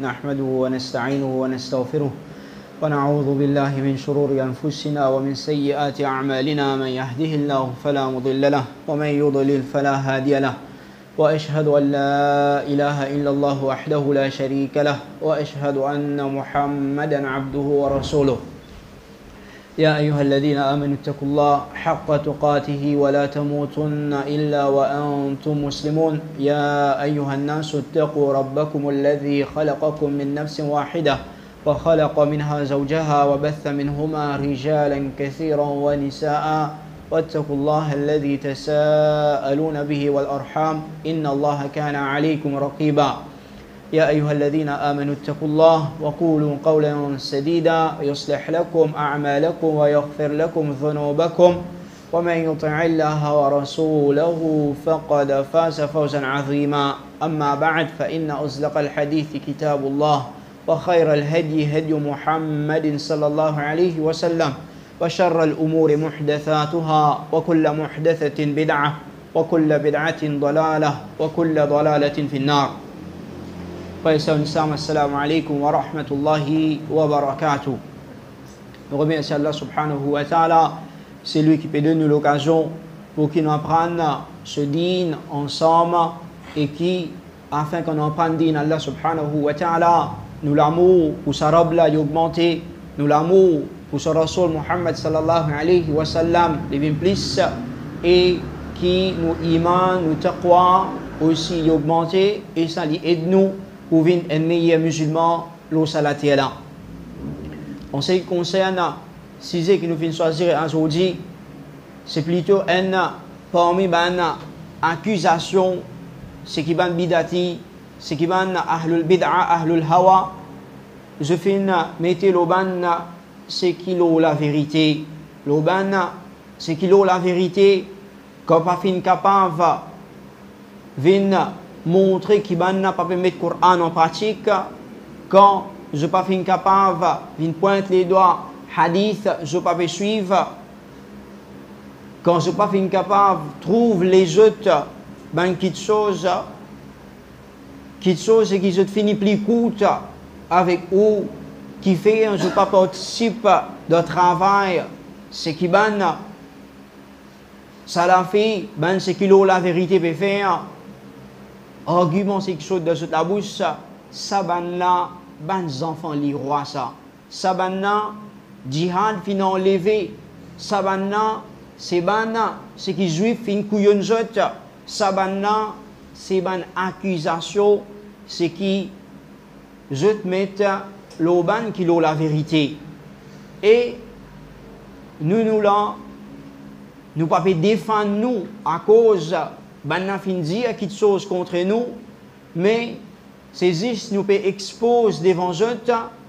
نحمده ونستعينه ونستغفره ونعوذ بالله من شرور أنفسنا ومن سيئات أعمالنا من يهده الله فلا مضل له ومن يضلل فلا هادي له وأشهد أن لا إله إلا الله وحده لا شريك له وأشهد أن محمدا عبده ورسوله يا أيها الذين آمنوا اتقوا الله حق تقاته ولا تموتن إلا وأنتم مسلمون يا أيها الناس اتقوا ربكم الذي خلقكم من نفس واحدة وخلق منها زوجها وبث منهما رجالا كثيرا ونساء واتقوا الله الذي تساءلون به والأرحام إن الله كان عليكم رقيبا يا أيها الذين آمنوا اتقوا الله وقولوا قولا سديدا يصلح لكم أعمالكم ويغفر لكم ذنوبكم ومن يطع الله ورسوله فقد فاز فوزا عظيما أما بعد فإن أصدق الحديث كتاب الله وخير الهدي هدي محمد صلى الله عليه وسلم وشر الأمور محدثاتها وكل محدثة بدعة وكل بدعة ضلالة وكل ضلالة في النار. Assalamu alaikum wa rahmatullahi wa barakatuh. Nous remercions Allah subhanahu wa ta'ala, c'est lui qui peut donner l'occasion pour qu'il nous apprenne ce dîn ensemble et qui, afin qu'on apprenne dîn Allah subhanahu wa ta'ala, nous l'amour pour sa robe là augmenté, nous l'amour pour son Rasul Muhammad sallallahu alayhi wa sallam, les plus et qui nous iman, nous taqwa aussi augmenté et ça lui aide nous pour devenir un meilleur musulman l'eau salatier là. En ce qui concerne sujet que nous venons choisir aujourd'hui, c'est plutôt parmi les accusations, ce qui est bidati, ce qui est ahlul bid'a, ahlul hawa. Je finis mettre l'oban, c'est qui l'eau la vérité. L'oban, c'est qui l'eau la vérité, quand pas fin capable, vient montrer qu'il n'a pas pu mettre le Coran en pratique. Quand je n'ai pas fait capable, de pointe les doigts, hadith, je n'ai pas pu suivre. Quand je n'ai pas fait capable, trouve les autres, ben quelque chose et qui se finit plus coûte avec eux, qui fait je n'ai pas participe de travail, c'est qui ben ça l'a fait, ben c'est qui la vérité peut faire. Argument c'est quelque chose de cette la bouche, ça ben là, ben enfants les rois ça ben là, djihad fin enlevé, ça ben là, c'est qui juif fin couillon jot, ça ben là, c'est ben accusation, c'est qui je te mette l'auban qui l'ont la vérité. Et nous là, nous pas défendre nous à cause ben fin dire quelque chose contre nous, mais c'est juste nous peut exposer devant eux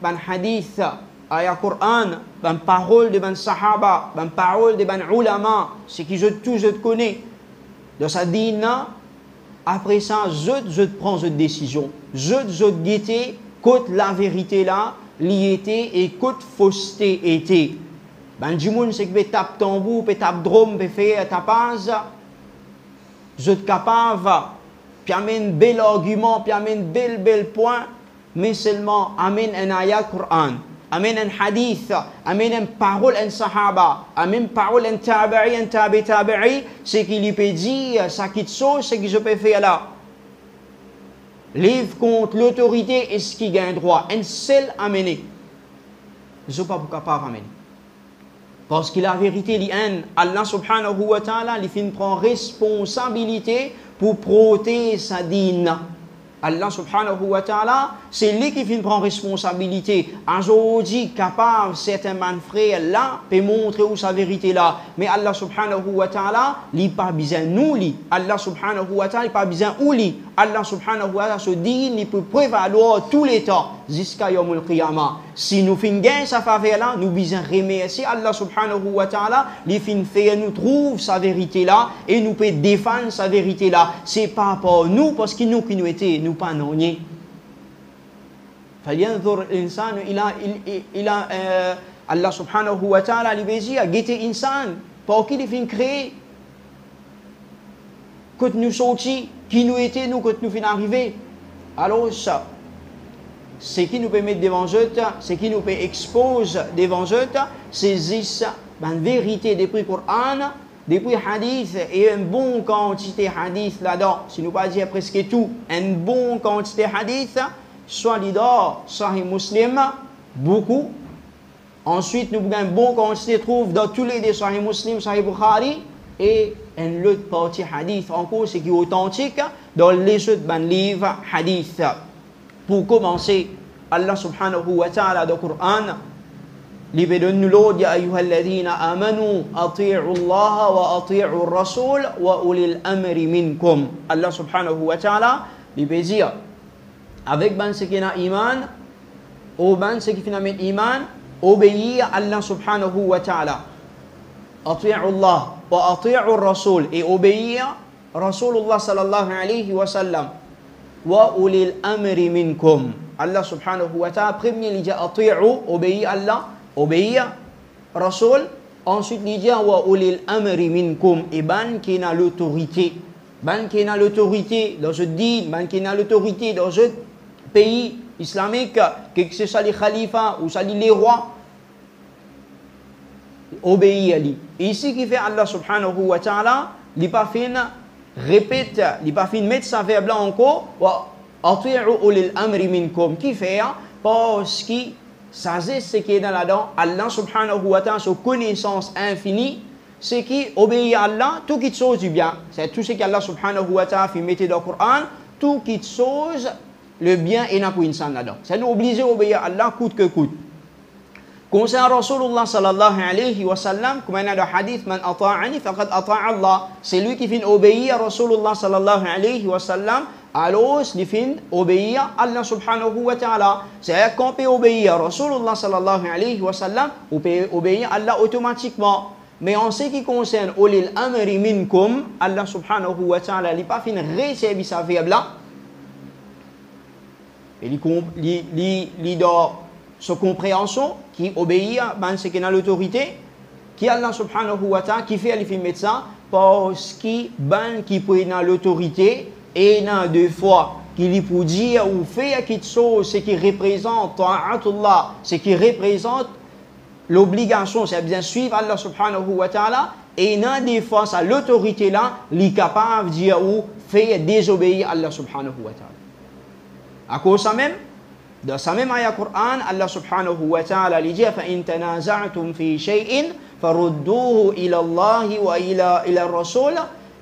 ben hadith, ayat Coran, ben parole de ben sahaba, ben parole de ben ulama, ce qui je connais de sa dîna. Après ça, je prends une décision, je guetter côté la vérité là, l'ité et côté fausseté était. Ben du monde c'est que peut tape tambour, peut tape drum, peut faire tapage. Je suis capable, puis amène bel argument, puis amène bel point, mais seulement amène un ayat Coran, amène un hadith, amène une parole un sahaba, amène une parole un tabi'i, c'est qu'il lui peut dire, ça qui chose, c'est que je peux faire là. Livre contre l'autorité, est-ce qu'il gagne droit? Un seul amené. Je ne suis pas capable d'amener. Parce que la vérité, Allah subhanahu wa ta'ala, il prend responsabilité pour protéger sa dîne. Allah subhanahu wa ta'ala, c'est lui qui prend responsabilité. Aujourd'hui, capable, certains frères là, peut montrer où sa vérité là. Mais Allah subhanahu wa ta'ala, il pas besoin nous li. Allah subhanahu wa ta'ala, il pas besoin ou li. Allah subhanahu wa ta'ala se dit, il peut prévaloir tous les temps jusqu'à Yawmul Qiyamah. Si nous finissons sa faveur là, nous besoin remercier Allah subhanahu wa ta'ala, il fait nous trouve sa vérité là et nous peut défendre sa vérité là. C'est pas pour nous parce que nous qui nous étions, nous pas non. فلينظر الإنسان إلى Allah subhanahu wa ta'ala lui dit à guetter insan pour qu'il fin créer quand nous sortis qui nous étions nous quand nous fin arriver alors ça ce qui nous peut mettre devant eux, ce qui nous peut exposer devant eux, c'est la vérité depuis Coran, depuis hadith, et une bonne quantité hadith là-dedans. Si nous pas dire presque tout, une bonne quantité hadith, soit l'idor, Sahih Muslim, beaucoup. Ensuite, nous avons une bonne quantité trouve dans tous les deux Sahih Muslim, Sahih Bukhari, et une autre partie hadith encore, ce qui est authentique dans les autres livres hadith. Pour commencer, Allah subhanahu wa ta'ala dans le Coran, il veut nous l'ordre, ya ayyuhalladhina amanu, ati'u Allah wa ati'u Rasul wa ulil amri minkum. Allah subhanahu wa ta'ala, il veut dire, avec ce qui n'a iman, ou ce qui n'a iman, obéir à Allah subhanahu wa ta'ala. Ati'u Allah wa ati'u Rasul, et obéir Rasulullah sallallahu alayhi wa sallam. Wa ulil amri minkum. Allah subhanahu wa ta'ala, premier il dit ati'u, obéir Allah, obéir Rasul. Ensuite il dit wa ulil amri minkum, et ban qui a l'autorité. Ban qui a l'autorité dans ce din, ban qui a l'autorité dans ce pays islamique, que ce soit les khalifas ou soit les rois, obéir à lui. Ici qui fait Allah subhanahu wa ta'ala, il pas fin répète, il pas fin mettre sa verbe là encore, wa ati'u ulil amri minkum, qui fait parce que ça c'est ce qui est dans là-dedans, Allah subhanahu wa ta'ala, sa connaissance infinie, c'est qui obéit à Allah, tout qui chose du bien. C'est tout ce qu'Allah subhanahu wa ta'ala fait mettre dans le Coran, tout qui chose le bien et n'a pas une sanne là-dedans. C'est nous obligé d'obéir à Allah coûte que coûte. Concernant Rasulullah sallallahu alayhi wa sallam, comme il y a le hadith, man ata'ani faqad ata'a Allah. C'est lui qui fait obéir à Rasulullah sallallahu alayhi wa sallam, alors il fait obéir à Allah subhanahu wa ta'ala. C'est-à-dire qu'on peut obéir à Rasulullah sallallahu alayhi wa sallam, on peut obéir à Allah automatiquement. Mais en ce qui concerne ulil amri minkum, Allah subhanahu wa ta'ala, il n'a pas fait recevoir sa verbe là. Il doit sa compréhension qui obéit à ce qui a l'autorité, qui Allah subhanahu wa ta'ala qui fait le médecin parce qu'il qui peut l'autorité et dans deux fois qu'il peut dire ou faire quelque chose ce qui représente ta'atullah, ce qui représente l'obligation, c'est bien suivre Allah subhanahu wa ta'ala, et dans des fois ça l'autorité là, il est capable de dire ou faire désobéir Allah subhanahu wa ta'ala. À cause de ça même, dans sa même ayah Coran, Allah subhanahu wa ta'ala lui dit فَإِن تَنَازَعْتُمْ فِي شَيْءٍ فَرُدُّوهُ إِلَى اللَّهِ وَإِلَى الرَّسُولِ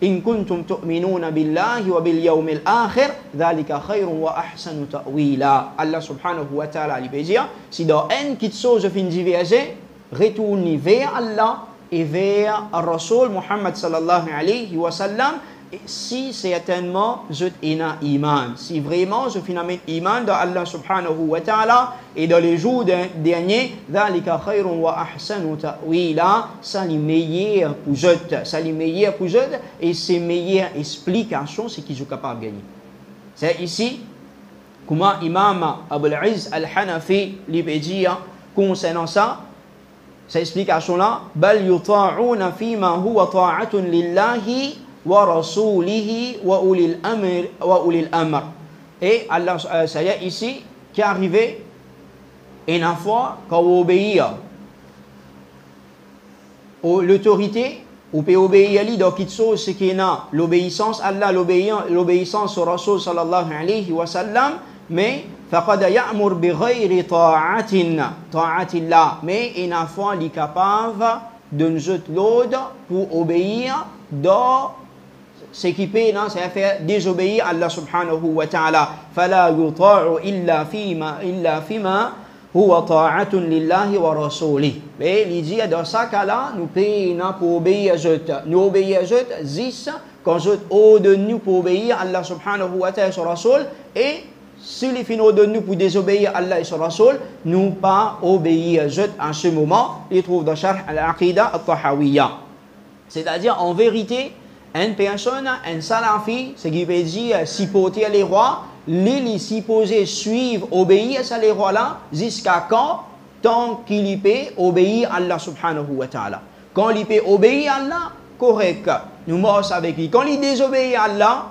إِن كُنتُمْ تُؤْمِنُونَ بِاللَّهِ وَبِالْيَوْمِ الْآخِرِ ذَلِكَ خَيْرٌ وَأَحْسَنُ تَأْوِيلًا. Allah subhanahu wa ta'ala lui dit, si dans une petite chose fin divergée, retournez vers Allah et vers le Rasul Muhammad sallallahu alayhi wa sallam, si certainement je ai un iman, si vraiment je finalement iman dans Allah subhanahu wa ta'ala et dans les jours derniers, dhalika khayrun wa ahsanu ta'wila, ça les meilleur pour eux, ça les meilleur pour eux et c'est meilleure explication c'est qu'ils sont capables de gagner. C'est ici comment Imam Abul Izz al-Hanafi lui dit concernant ça, cette explication là, bal yuta'una fima huwa ta'atun lillahi wa rasulihi wa ulil amr. Et Allah, ça y est ici, qui est arrivé une fois quand on obéit à l'autorité, on peut obéir à lui dans quelque chose qui est l'obéissance à Allah, l'obéissance au Rasul sallallahu alayhi wa sallam, mais faqad ya'mur bi ghayri ta'atillah, mais une fois il est capable de nous l'ordre pour obéir dans ce qui peut, c'est faire désobéir à Allah subhanahu wa ta'ala. فَلَا يُطَاعُ إِلَّا فِيمَا هُوَ طَاعَةٌ لِلَّهِ وَرَسُولِهِ. Mais il dit, dans ce cas-là, nous payons pour obéir à eux. Nous obéissons à eux, quand eux ordonnent nous pour obéir à Allah subhanahu wa ta'ala et son Rasul, et si les finaux de nous pour désobéir à Allah et son Rasul, nous pas obéir à eux en ce moment. Il trouve dans Sharh al-Aqida al-Tahawiyya. C'est-à-dire, en vérité, une personne, un salafi, ce qui veut dire supporter les rois, les supposé suivre, obéir à ces rois-là, jusqu'à quand? Tant qu'il peut obéir à Allah subhanahu wa ta'ala. Quand il peut obéir à Allah, correct, nous morts avec lui. Quand il désobéit à Allah,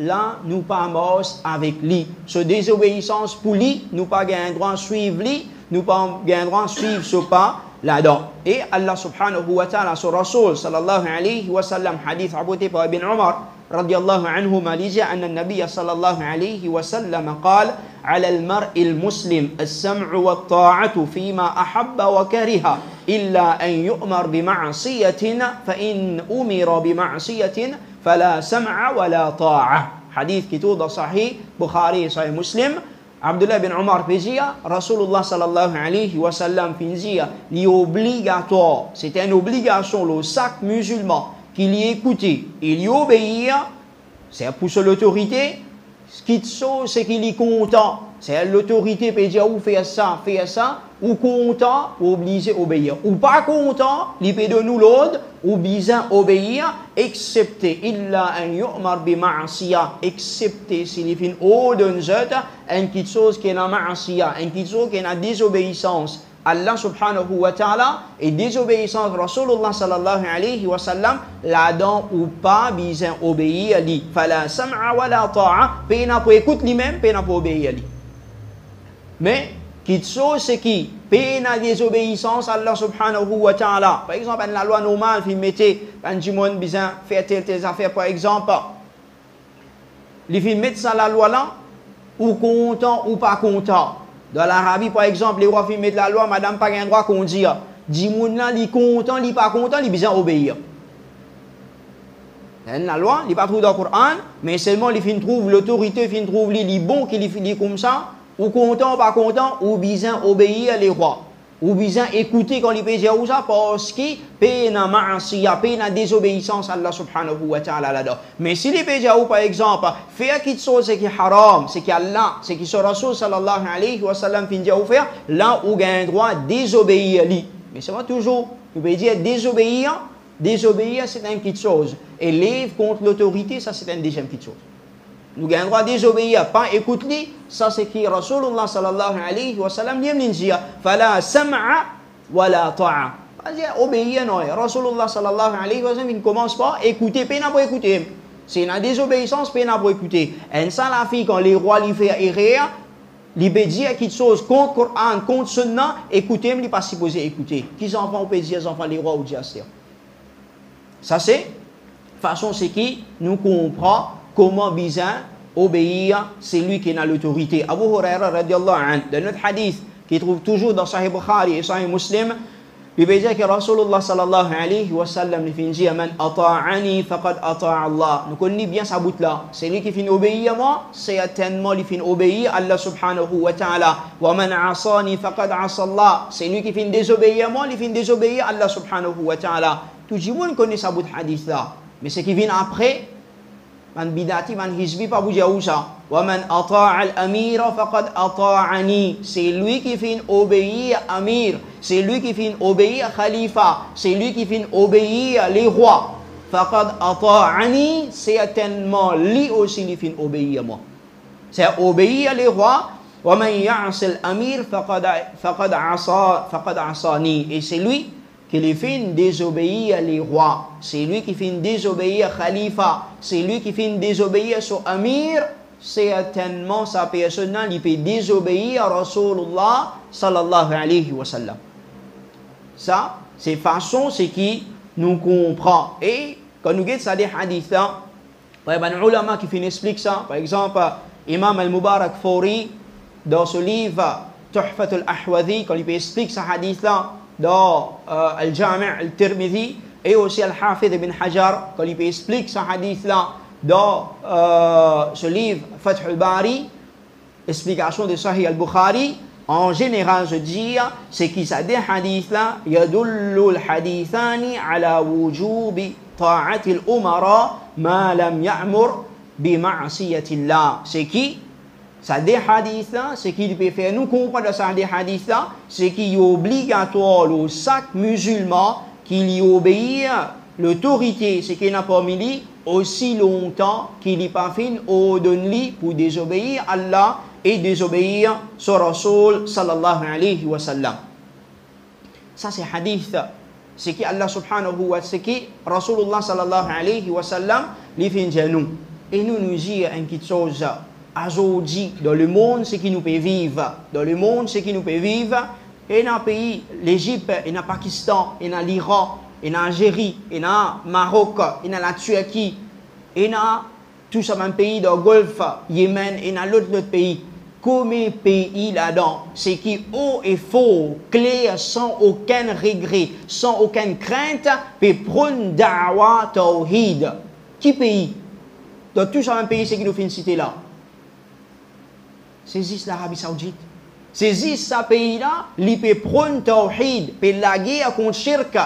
là, nous pas mort avec lui. Ce désobéissance pour lui, nous pas gain droit suivre lui, nous pas gain droit suivre ce pas là-dedans. Et Allah subhanahu wa ta'ala, sur Rasul sallallahu alayhi wa sallam, hadith rapporté par Ibn Umar رضي الله عنهما لجاء أن النبي صلى الله عليه وسلم قال على المرء المسلم السمع والطاعة فيما أحب وكره إلا أن يؤمر بمعصية فإن أمر بمعصية فلا سمع ولا طاعة. حديث كتاب صحيح بخاري صحيح مسلم. Abdullah bin Omar Pézia, Rasulullah sallallahu alayhi wa sallam Pézia, il est obligatoire, c'est une obligation, le sac musulman, qu'il y écouter, il y obéir, c'est pour l'autorité, ce qui c'est qu'il est content, c'est l'autorité peut dire ou faire ça, ou content, ou obligé obéir, ou pas content, il peut donner l'ordre, ou bien obéir, excepté, illa an yu'mar bi ma'asiya, excepté s'il fait une ordre, une petite chose qui est la ma'asiya, une petite chose qui est la désobéissance. Allah subhanahu wa ta'ala et désobéissance Rasulullah sallallahu alayhi wa sallam là-dedans ou pas besoin obéir à lui. Fala sam'a wa la ta'a, pena pour écouter lui-même, pena pour obéir à lui. Mais qui chose c'est qui pena désobéissance Allah subhanahu wa ta'ala. Par exemple, la loi normale qui mettait quand du monde besoin faire telles affaires par exemple, il fait mettre ça la loi là ou content ou pas content. Dans l'Arabie, par exemple, les rois filment de la loi, madame pas un droit qu'on dit. Dis moun là, il content, il pas content, il besoin obéir. La loi, il pas trouvé dans le Coran, mais seulement il fin trouve l'autorité, il trouve les bon qu'il est comme ça, ou content, pas content, ou besoin obéir les rois. Ou besoin écouter quand il peut dire ça, parce que pena ma'asiya, pena désobéissance à Allah subhanahu wa ta'ala là-dedans. Mais si il peut dire par exemple, faire quelque chose qui est haram, c'est qu'Allah, c'est que ce Rasul sallallahu alayhi wa sallam fin dire faire, là où il a un droit désobéir lui. Mais c'est pas toujours, il peut dire désobéir c'est une petite chose. Et livre contre l'autorité, ça c'est une deuxième petite chose. Nous avons le droit de désobéir, pas écouter, ça c'est qui Rasulullah sallallahu alayhi wa sallam dit, fala sam'a wa la ta'a. Pas dire obéir, non. Rasulullah sallallahu alayhi wa sallam il ne commence pas à écouter, peine pour écouter. C'est une désobéissance, peine pour écouter. Et ça la fille, quand les rois lui font errer, il peut dire quelque chose contre le Coran, contre Sunna, écoutez, il n'est pas supposé écouter. Qui enfants peut dire, les enfants, les rois ou dire ça c'est, façon c'est qui nous comprend comment bien obéir, c'est lui qui a l'autorité. Abu Huraira radiallahu anhu, dans notre hadith qui trouve toujours dans Sahih Bukhari et Sahih Muslim, il veut dire que Rasulullah sallallahu alayhi wa sallam il dit man ata'ani faqad ata'a Allah. Nous connaissons bien sa bout là. C'est lui qui finit obéir à moi, c'est certainement lui qui finit obéir à Allah subhanahu wa ta'ala. Wa man asani faqad asa Allah. C'est lui qui finit désobéir à moi, il finit désobéir à Allah subhanahu wa ta'ala. Tout le monde connaît sa bout hadith là. Mais ce qui vient après, man bidati man hizbi pas vous dire où ça. Wa man ata'a al-amira faqad ata'ani. C'est lui qui fait obéir amir, c'est lui qui fait obéir khalifa, c'est lui qui fait obéir les rois. Faqad ata'ani, c'est certainement lui aussi qui fait obéir moi. C'est obéir les rois. Wa man ya'si al-amir faqad asani. Et c'est lui qui les fait désobéir les rois, c'est lui qui fait désobéir khalifa, c'est lui qui fait désobéir son amir, certainement sa personne il peut désobéir à Rasulullah sallallahu alayhi wa sallam. Ça, c'est façon c'est qui nous comprend. Et quand nous regardons ça des hadiths là, il y a des ulama qui expliquent ça. Par exemple, Imam al-Mubarak Fawri dans ce livre Tuhfat al-Ahwazi, quand il explique ce hadith là dans Al-Jami' al-Tirmidhi, et aussi Al-Hafidh ibn Hajar, quand il explique ce hadith-là dans ce livre Fath al-Bari, explication de Sahih al-Bukhari, en général, je dis, c'est qu'il y a des hadiths-là, yadullu al-hadithani ala wujubi ta'ati al-umara ma lam ya'mur bi ma'asiyatillah. C'est qui? Ça des hadiths là, ce qu'il peut faire nous comprendre ça des hadiths là, c'est qu'il est obligatoire au sac musulman qu'il y obéit l'autorité, c'est qu'il n'a pas mis aussi longtemps qu'il n'est pas fait ordonné pour désobéir à Allah et désobéir sur Rasul sallallahu alayhi wa sallam. Ça c'est hadith, c'est qui Allah subhanahu wa ta'ala, c'est qui Rasulullah sallallahu alayhi wa sallam, les fait nous. Et nous disons une petite chose. Aujourd'hui, dans le monde, c'est qui nous peut vivre. Dans le monde, c'est qui nous peut vivre. Et dans le pays, l'Égypte, et dans le Pakistan, et dans l'Iran, et dans l'Algérie, et dans le Maroc, et dans la Turquie, et dans tout ça, même pays dans le Golfe, Yémen, et dans l'autre pays. Combien de pays là-dedans, c'est qui haut et faux, clair, sans aucun regret, sans aucune crainte, peut prendre da'wa tawhid. Qui pays? Dans tout ça, même pays, c'est qui nous fait une cité là. C'est juste l'Arabie Saoudite. C'est juste ce pays-là, il peut prendre tawhid, peut la guerre contre shirk.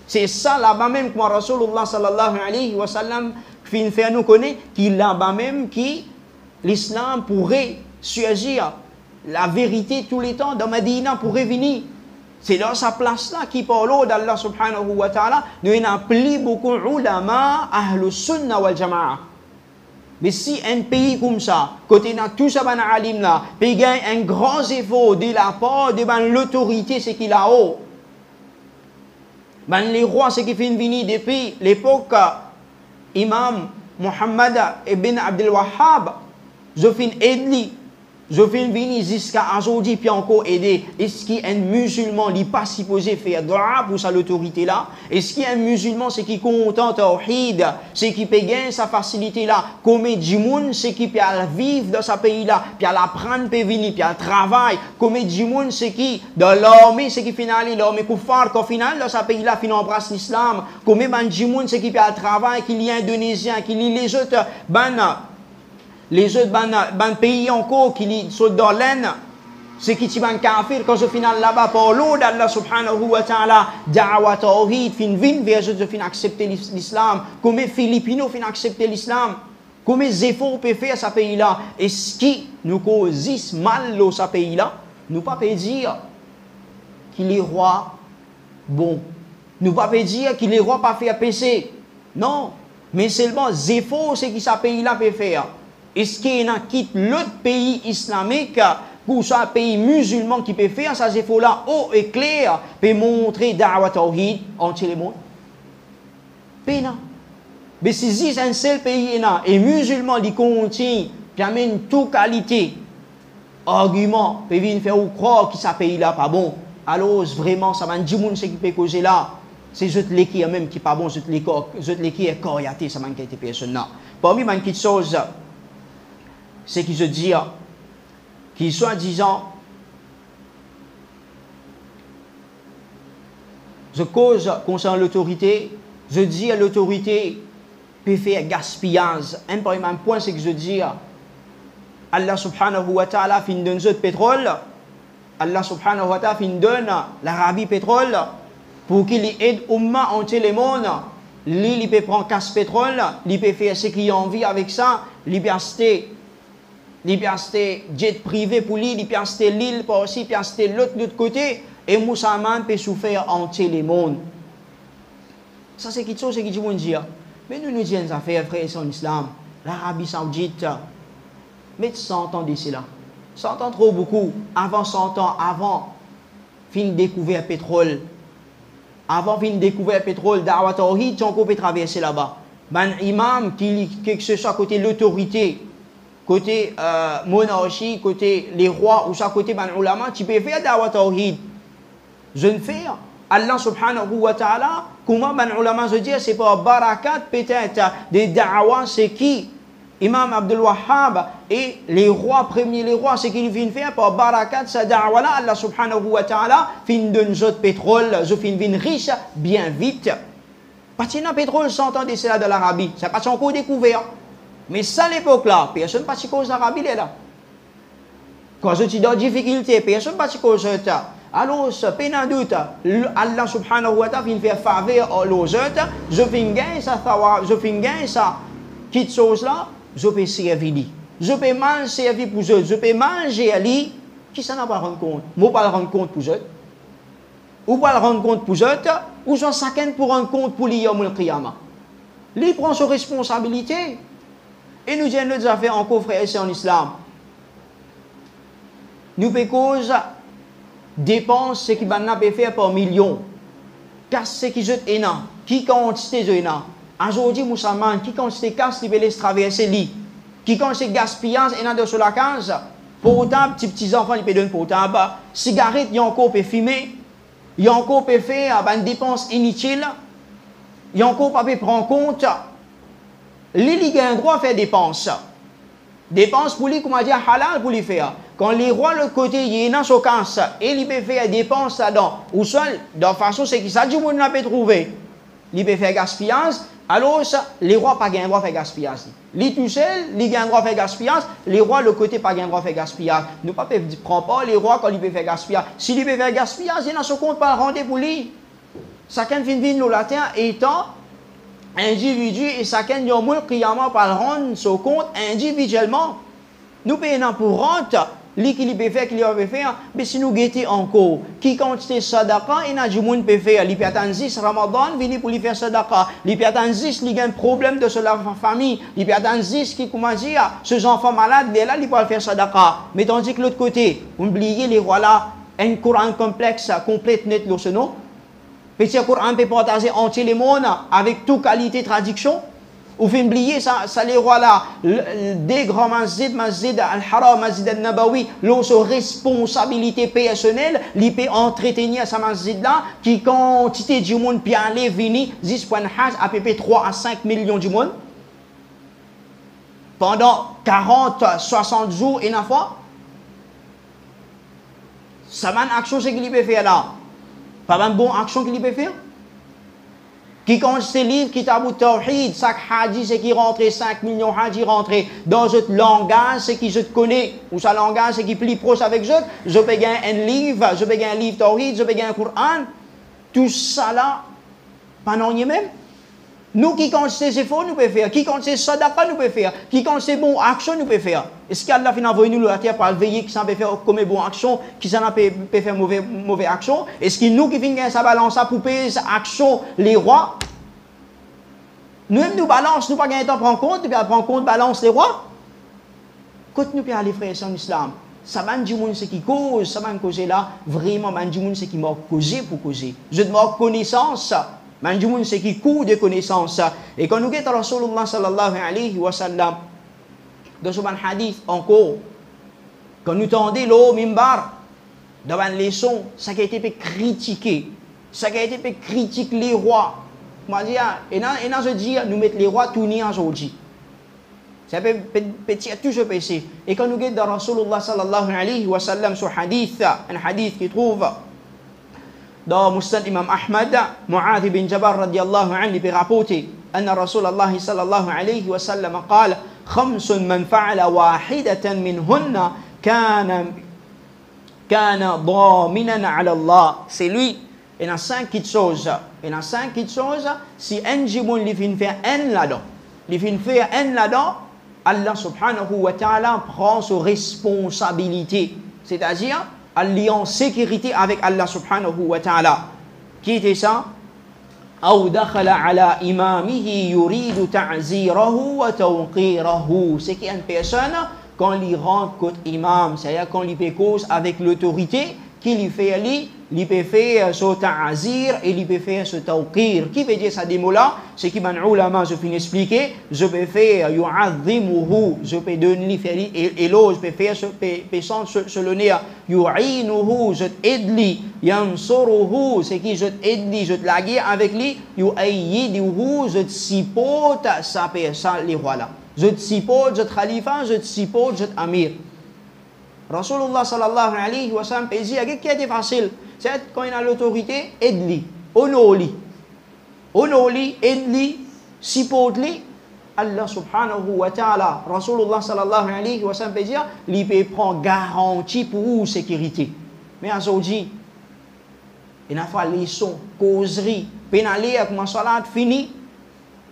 C'est ça là-bas même que Rasulullah sallallahu alayhi wa sallam fait nous connaître, qu'il là-bas même qui l'islam pourrait surgir. La vérité tous les temps dans Medina pourrait venir. C'est dans sa place-là qui parle d'Allah subhanahu wa ta'ala. Nous avons appelé beaucoup d'ulama ahlus sunnah wal jama'a. Mais si un pays comme ça, côté de tout ça, alim là, paye un grand effort de la part de l'autorité, c'est qu'il a haut. Les rois, c'est qui viennent venir depuis l'époque Imam Muhammad ibn Abdul Wahhab, je finis aider. Je viens venir jusqu'à aujourd'hui, puis encore aider. Est-ce qu'un musulman n'est pas supposé faire dua pour sa autorité là? Est-ce qu'un musulman, c'est qui est content tawhid, c'est qui peut gagner sa facilité là? Combien de monde, c'est qui peut vivre dans ce pays là, puis apprendre, peut venir, puis travailler? Combien de monde, c'est qui dans l'armée, c'est qui finale, l'armée koufar, qu'au final, dans ce pays là, fin embrasse l'islam? Combien de monde, c'est qui peut travailler, qui est indonésien, qui lit les autres, les autres pays encore qui sont dans l'aine, c'est qui sont kafir, quand je final là-bas, par l'eau d'Allah subhanahu wa ta'ala, da'wa tawhid, fin vin vers eux, fin accepter l'islam, comme Philippines fin accepter l'islam, comme efforts peut faire ce pays-là, et ce qui nous cause mal dans ce pays-là, nous pas peut dire qu'il est roi bon, nous pas peut dire qu'il est roi pas faire péché, non, mais seulement efforts, c'est qui ce pays-là peut faire. Est-ce qu'il y en a qui quittent l'autre pays islamique pour ce pays musulman qui peut faire ces efforts-là haut et clair, peut montrer da'wa tawhid entier le monde? Péna. Mais si un seul pays et musulman qui continue, qui amène toute qualité, argument, peut venir faire ou croire que ce pays-là pas bon, alors vraiment, ça va dire que ce qui peut causer là, c'est juste l'équipe même qui n'est pas bon, juste l'équipe est coriaté, ça m'a été personne là. Parmi les petites choses, c'est qui se dit qui soi-disant je cause concernant l'autorité, je dis à l'autorité peut faire gaspillage. Un point c'est que je dis Allah subhanahu wa ta'ala fin donne le pétrole, Allah subhanahu wa ta'ala fin donne l'Arabie pétrole pour qu'il aide Umma entier le monde. Il peut prendre casse pétrole, il peut faire ce qu'il a envie avec ça, il peut acheter jet privé pour lui, il peut acheter l'île par aussi, il peut acheter l'autre côté, et Moussaman peut souffrir entier le monde. Ça c'est quelque chose que je veux dire. Mais nous nous disons affaires, frères, c'est en islam. L'Arabie Saoudite, mais 100 ans d'ici là. 100 ans trop beaucoup. Avant 100 ans, avant, fin découvert pétrole. Avant fin découvert pétrole, Da'wa Tawhid, tu encore peut traverser là-bas. Ben imam, que ce soit côté l'autorité, côté monarchie, côté les rois, ou soit côté ben ulama, tu peux faire Da'wa Tawhid. Je ne fais. Allah subhanahu wa ta'ala, comment ben ulama se dit, c'est pas barakat peut-être des da'wa, c'est qui? Imam Abdul Wahhab et les rois, premiers les rois, c'est qu'ils viennent faire par barakat, sa da'wa là, Allah subhanahu wa ta'ala, fin d'un jeu de pétrole, je fin riche, bien vite. Parce qu'il y a pétrole 100 ans d'ici là de l'Arabie, ça n'a pas encore découvert. Mais ça, à l'époque là, personne ne passe cause l'Arabie là. Quand je suis dans difficulté, personne ne passe cause de ça. Alors, ce pénal doute, Allah subhanahu wa ta'ala vient faire faveur aux autres, je viens gagner ça, je viens gagner ça, quitte chose là, je peux servir. Je peux mal servir pour eux, je peux manger à lui, qui ça n'a pas rendre compte? Moi, pas le rendre compte pour eux. Ou pas le rendre compte pour eux, ou j'en chacun pour rendre compte pour l'Iyam al-Qiyamah. Lui prend ses responsabilités. Et nous disons nos affaires encore, frères et sœurs en islam. Nous payons cause dépenses, ce qui va nous faire par millions. Casse ce qui est qui quantité de aujourd'hui, musulman, qui quantité casse, qui peut laisser traverser lui. qui quand c'est gaspillage, et dans sur la case, portable, petits enfants, ils peuvent donner portable, cigarette, ils ont encore peut fumer, ils ont encore peut faire une dépense inutile, ils ont encore pas peut prendre compte, les ont un droit à faire dépenses. Dépenses pour lui, comment dire, halal pour lui faire. Quand les rois, de l'autre côté, il y a une chocance, et il peut faire des dépenses là-dedans, ou soit, de toute façon, c'est qui ça, du monde n'a pas trouvé. Il peut faire gaspillage, alors ça, les rois pas gain droit à faire gaspillage. Les tout seul, ils gagnent droit à faire gaspillage, les rois, le côté pas gain droit à faire gaspillage. Nous pas prendre pas les rois quand ils peuvent faire gaspillage. Si ils peuvent faire gaspillage, ils n'ont son compte pas rendre pour lui. Chacun fin vin le latin étant individu et chacun yon moule client par rendre son compte individuellement. Nous payons pour rente, li qui peut faire, qui peut faire, mais si nous guettons encore, qui quantité sadaqa, il y a du monde peut faire, li peut attendre 10 Ramadan, venir pour lui faire sadaqa, li peut attendre 10, il y a un problème de la famille, li peut attendre 10, qui comment dire, ces enfants malades, il est là, il peut faire sadaqa. Mais tandis que l'autre côté, oubliez les rois là, un Coran complexe, complète, net, le nom. Petit Coran peut partager entier le monde avec toute qualité de traduction. Ou fait oublier ça les rois là, des grands masjid al-Haram, masjid al-Nabawi, leur responsabilité personnelle, ils peuvent entretenir ce masjid là, qui quantité du monde peut aller venir, 10.1 à peu près 3 à 5 millions du monde. Pendant 40, 60 jours, une fois. Ça va une action qu'il peut faire là. Pas une bonne action qu'il peut faire. Qui quand ces livres, Kitab Tawhid, chaque hadith, c'est qui rentre, 5 millions de hadith rentrent dans ce langage, c'est qui je te connais, ou ce langage, c'est qui est plus proche avec je peux gagner un livre, je peux gagner un livre Tawhid, je peux gagner un Coran. Tout ça là, pas non même. Nous qui quand c'est faux, nous pouvons faire. Qui quand c'est sadaqa, nous pouvons faire. Qui quand c'est bon action, nous pouvons faire. Est-ce qu'Allah finit envoyé nous la terre pour veiller qui s'en peut faire comme bon action, qui s'en peut faire mauvais action? Est-ce que nous qui finissons sa balance pour payer action les rois? Nous-mêmes nous balance, nous pas gagner temps prendre compte, puis prendre compte balance les rois. Quand nous pouvons aller frères en islam, ça va du monde ce qui cause, ça va causer là, vraiment du monde ce qui m'a causé pour causer. Je demande connaissance. Manjumun c'est qui coût de connaissances. Et quand nous guettons Rasulullah sallallahu alayhi wa sallam, dans ce hadith encore, quand nous tendons l'eau mimbar, devant les leçon, ça qui a été critiqué, ça qui a été critiqué les rois. Moi dire, et dans je dis, nous mettons les rois tout ni aujourd'hui. C'est petit tout ce péché. Et quand nous guettons Rasulullah sallallahu alayhi wa sallam sur hadith, un hadith qui trouve dans Musnad Imam Ahmad, Mu'adh bin Jabal radiallahu anhu peut rapporter أن رسول الله صلى الله عليه وسلم قال خمس من فعل واحدة منهن كان ضامنا على الله. C'est lui. Il y a 5 choses. Il y a 5 choses. Si un jimoun lui fait faire un là-dedans, lui fait faire un là-dedans, Allah subhanahu wa ta'ala prend ses responsabilités. C'est-à-dire allié en sécurité avec Allah subhanahu wa ta'ala. Qui était ça? أو دخل على إمامه يريد تعزيره وتوقيره. C'est qu'une personne, quand il rentre contre imam, c'est-à-dire quand il fait cause avec l'autorité, qui lui fait aller, il peut faire ce ta'azir et il peut faire ce tawqir. Qui veut dire ça des mots-là? C'est qui m'a ulama, je finis expliquer, je peux faire yu'azzimuhu, je peux donner et l'autre, je peux faire ce le nez, yu'inuhu, je t'aide-li, yansuruhu, c'est qui je t'aide-li, je te lague avec lui, yu'ayyiduhu, je te supporte sa personne, les rois là. Je te supporte, je te khalifa, je te supporte, je t'amir. Rasulullah sallallahu alayhi wa sallam dit qui était facile, c'est quand il a l'autorité, aide-li, honore-li, aide-li, supporte-li. Allah subhanahu wa ta'ala, Rasulullah sallallahu alayhi wa sallam dit, il peut prendre garantie pour sécurité. Mais aujourd'hui, il a fait leçon, causerie, pénalier avec ma salat fini,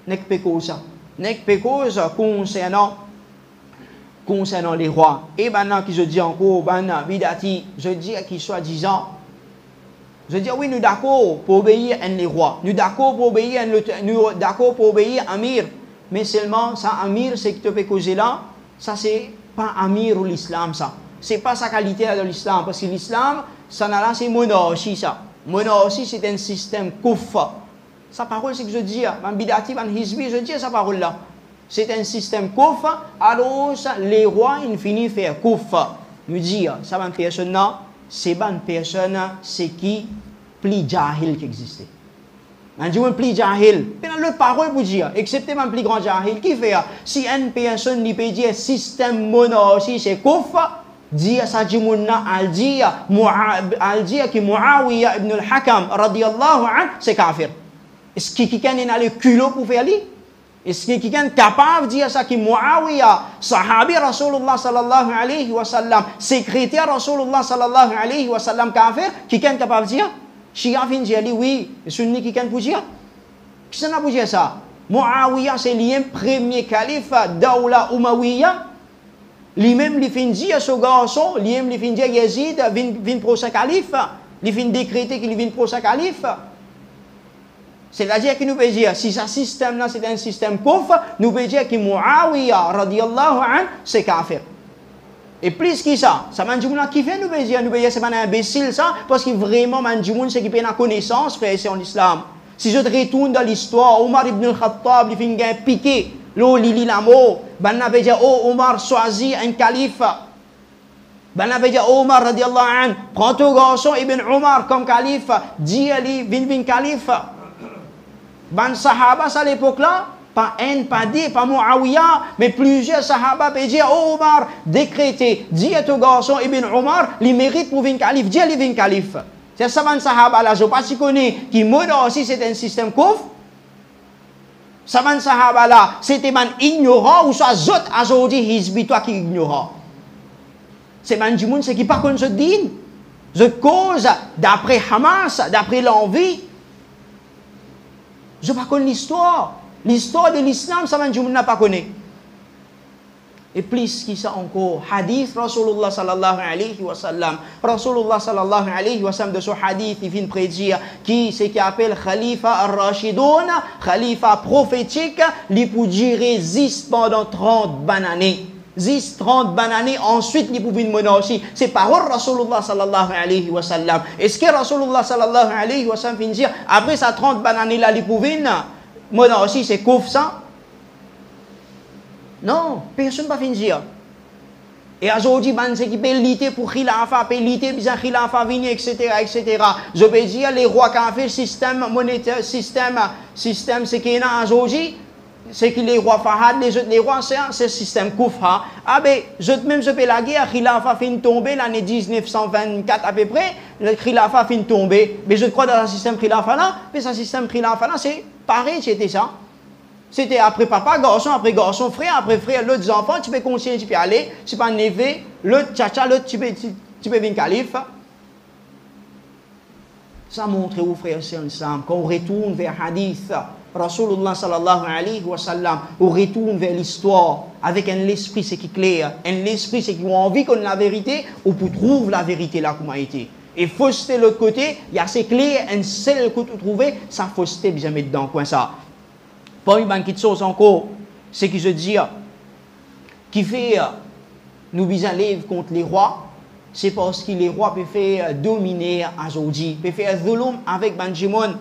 n'est que cause ça, n'est que cause concernant les rois. Et maintenant que je dis encore, bidati, je dis qu'il soit disant, je dis oui, nous d'accord pour obéir à les rois, nous d'accord pour obéir à Amir, mais seulement ça Amir, c'est que tu peux causer là, ça c'est pas Amir ou l'islam ça, c'est pas sa qualité de l'islam, parce que l'islam, ça n'a là c'est monarchie ça, monarchie c'est un système koufa. Sa parole c'est que je dis, bidati, hizbi, je dis sa parole là. c'est un système kouf, alors les rois, ils finissent faire kouf. Nous dire, ça va une personne, c'est pas une personne, c'est qui plus jahil qui existait. On dit, plus jahil. Mais dans l'autre parole, vous dire, excepté un plus grand jahil, qui fait, si une personne lui peut dire, système monarchie, c'est kouf, dire ça, dit, al dire que Muawiyah ibn al-Hakam, radiyallahu anhu, c'est kafir. Est-ce qu'il y a le culot pour faire lui? Est-ce qu'il y a capable de dire ça que Muawiyah, sahabi Rasulullah sallallahu alayhi wa sallam, secrétaire Rasulullah sallallahu alayhi wa sallam kafir, qui est capable de dire? Shia fin dire oui, sunni qui est pour dire? Qui s'en a pour dire ça? Muawiyah c'est le premier calife d'Aula Umayyah. Lui-même, il fin dire ce garçon, lui-même, il fin dire Yazid, vient pour sa calife. Il fin décréter qu'il vient pour sa calife. C'est-à-dire que nous pouvons dire, si ce système-là c'est un système kouf, nous pouvons dire que Muawiyah, radiyallahu anhu, c'est kafir. Et plus que ça m'a dit, qui fait, nous pouvons dire, c'est pas un imbécile ça, parce que vraiment, c'est qui peut la connaissance, frère, c'est en islam. Si je retourne dans l'histoire, Omar ibn al-Khattab, il fait un piqué, l'eau, il lit la mot, ben avait dit, oh, Omar, choisit un calife. Ben avait dit, Omar, radiyallahu anhu, prends ton garçon, Ibn Omar, comme calife, dis-lui, vin calife. Ben sahaba à l'époque-là, pas un, pas deux, pas Muawiyah, mais plusieurs sahaba peuvent dire, oh Omar, décrété, dis à ton garçon Ibn Omar, il mérite pour venir calife, dis à lui venir calife. C'est ça, ben sahaba là, je ne sais pas si connaît, qui mode aussi c'est un système kouf. Ça, ben sahaba là, c'était man ignorant, ou soit zot aujourd'hui, hizbi toi qui ignorant. C'est man du monde, c'est qui pas connaît ce din. Je cause, d'après Hamas, d'après l'envie, je ne connais pas l'histoire. L'histoire de l'islam, ça je ne pas connaît. Et plus qui ça encore, hadith Rasulullah sallallahu alayhi wa sallam. Rasulullah sallallahu alayhi wa sallam de ce hadith, il vient prédire qui c'est qui appelle Khalifa al-Rashidoun, Khalifa prophétique, il peut résiste pendant 30 années. 30 années, ensuite il pouvait monarchie. C'est parole Rasulullah sallallahu alayhi wa sallam. Est-ce que Rasulullah sallallahu alayhi wa sallam vient dire, après sa 30 années là, il pouvait monarchie, c'est kouf ça? Non, personne ne va dire. Et aujourd'hui, c'est qui peut lutter pour khilafa, peut lutter pour khilafa venir, etc., etc. Je peux dire, les rois qui ont fait le système monétaire, système, c'est qu'il y a aujourd'hui, c'est que les rois Fahad, les rois, c'est un système koufha. Ah ben, je peux la guerre, khilafa fin tomber l'année 1924 à peu près, le khilafa fin tomber. Mais je crois dans le système khilafa là, mais ce système khilafa là, c'est pareil, c'était ça. C'était après papa, garçon, frère, après frère, l'autre enfant, tu peux continuer, tu peux aller, tu peux enlever, l'autre tchacha, l'autre, tu peux venir calife. Ça montre aux frères et ensemble, quand on retourne vers hadith, Rasulullah sallallahu alayhi wa sallam, on retourne vers l'histoire, avec un esprit c'est qui est clair, un esprit c'est qui a envie qu'on ait la vérité, ou pour trouver la vérité là comme a été. Et fausseté de l'autre côté, il y a ces clés, un seul que tu trouves, ça fausseté bien mettre dans le coin ça. Parmi les choses encore, c'est que je dis, qui fait nous bisons livre contre les rois, c'est parce que les rois peuvent faire dominer aujourd'hui, peuvent faire zulum avec Benjamin.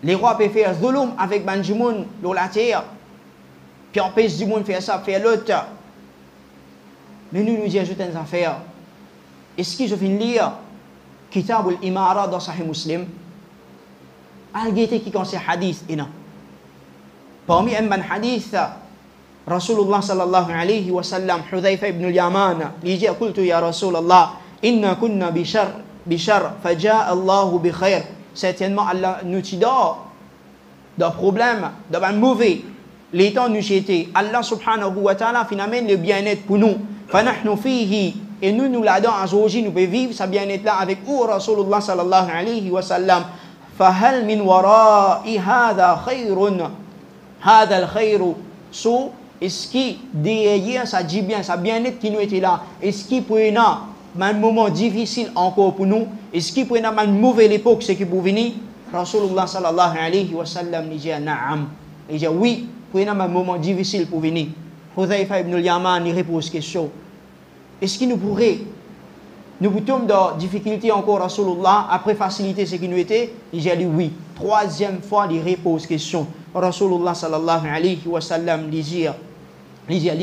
Les rois peuvent faire zulum avec Benjamin dans la terre, puis empêche du monde faire ça, faire l'autre. Mais nous disons certaines affaires. Est-ce que je viens lire Kitab al-Imara dans Sahih Muslim? Al-Gayté qui concerne hadith, et non. Parmi un hadith, Rasulullah sallallahu alayhi wa sallam, Hudhayfa ibn al-Yaman, il dit, قلت يا رسول الله إن كنا بشر فجاء الله بخير. Certainement, Allah nous dit d'un problème, d'un mauvais. Les temps nous étaient. Allah subhanahu wa ta'ala finalement le bien-être pour nous. فنحن فيه. Et nous l'adons aujourd'hui, nous pouvons vivre ce bien-être là avec où Rasulullah sallallahu alayhi wa sallam. فهل من وراء هذا خير. هذا الخير سو est-ce que derrière ça dit bien ça bien-être qui nous était là, est-ce qu'il peut y avoir un moment difficile encore pour nous, est-ce qu'il peut y avoir une mauvaise époque ce qui peut venir? Rasulullah sallallahu alayhi wa sallam dit na'am, il dit oui, peut y avoir un moment difficile pour venir. Hudhayfa ibn al-Yaman il repose question, est-ce qu'il nous pourrait nous tomber dans difficulté encore Rasulullah après faciliter ce qui nous était? Il dit oui. Troisième fois il repose question. Rasulullah sallallahu alayhi wa sallam lui dit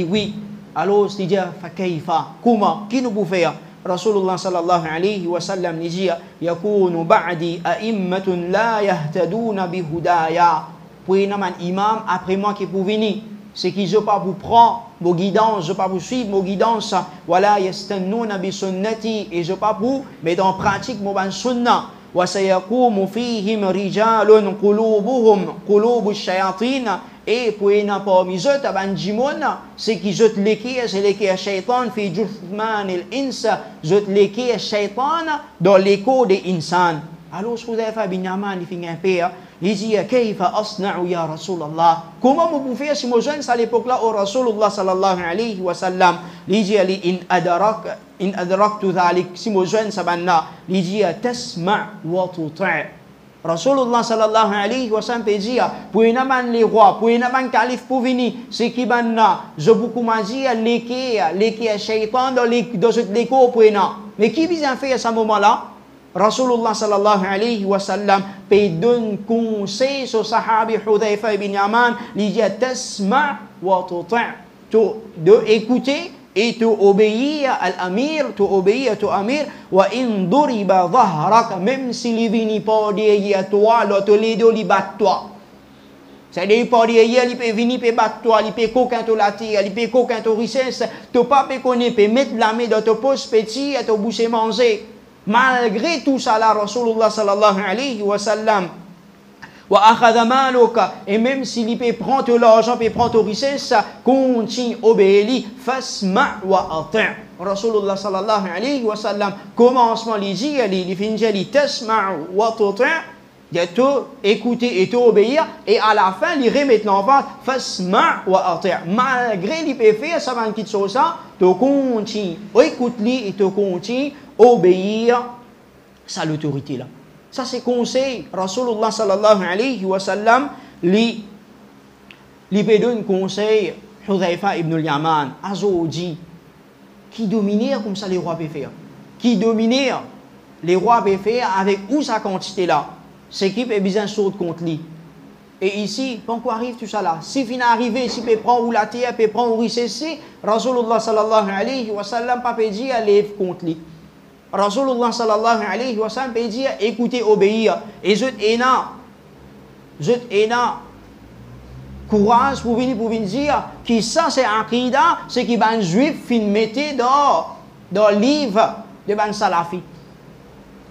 oui. Alors il dit fakayfa, comment, qui nous peut faire? Rasulullah sallallahu alayhi wa sallam lui dit yakunu ba'di a'immatun la yahtaduna bihudaya. Pour un imam après moi qui pour venir, c'est qu'ils n'ont pas vous prendre vos guidances, je pas vous suivre vos guidances, voilà yastannuna bi sunnati, et je pas vous mettre en pratique mon sunnah. Wa sayaqumu fihim rijalun qulubu shayatin, et pour un parmi eux taban jimon, c'est qu'ils jetent l'équerre, c'est l'équerre shaitan fi juthman al-ins, jetent l'équerre shaitan dans l'écho des insan. Alors Hudhayfa bin Yaman il fait un père, il dit kayfa asna'u ya Rasulallah, comment vous pouvez faire si moi jeune à l'époque là au Rasulullah sallallahu alayhi wa sallam, il dit in adraktu dhalik, si moi jeune sabanna, il dit tasma' wa tuti'. Rasulullah sallallahu alayhi wa sallam dit pour une man les rois, pour une man calife pour venir, c'est qui banna, je beaucoup m'a dit l'équerre shaitan dans l'écho pour une. Mais qui vient faire à ce moment là? Rasulullah sallallahu alayhi wa sallam donne conseil au sahabi Hudhayfa ibn Yaman, il dit tasma' wa tuti', de écouter et tu obéir à l'amir, tu obéir à l'amir, wa in duriba dhahrak, même s'il vient pas derrière toi, l'autre les deux li bat toi. C'est-à-dire pas derrière, il peut venir peut battre toi, il peut coquin te la tire, il peut coquin te richesse, tu pas peut connaître, peut mettre la main dans ton poche petit et te boucher manger. Malgré tout ça, là, Rasulullah sallallahu alayhi wa sallam, wa akhadha maluka, et même s'il peut prendre ton l'argent, peut prendre ton richesse, continue obéir, fasma' wa ati'. Rasulullah sallallahu alayhi wa sallam, commencement, il finit, il tasma' wa tuti', il te écouter et te obéir, et à la fin, il remet l'enfant, fasma' wa ati'. Malgré il peut faire ça, va quitter ça, tu continues, écoute-lui et tu continues obéir à l'autorité là. Ça c'est conseil. Rasulullah sallallahu alayhi wa sallam lui donne conseil Hudhayfa ibn al-Yaman, Azoji, qui dominait comme ça les rois peuvent faire. Qui dominait les rois peuvent faire avec où sa quantité là. C'est qui peut bien sauter contre lui. Et ici, pourquoi arrive tout ça là? Si fin arrivé, si peut prendre ou la terre, peut prendre ou richesse, Rasulullah sallallahu alayhi wa sallam pas peut dire aller contre lui. Rasulullah sallallahu alayhi wa sallam peut dire écoutez, obéir. Et je courage pour venir dire que ça c'est aqida, c'est qui ban juif fin mettait dans le livre de ban salafi.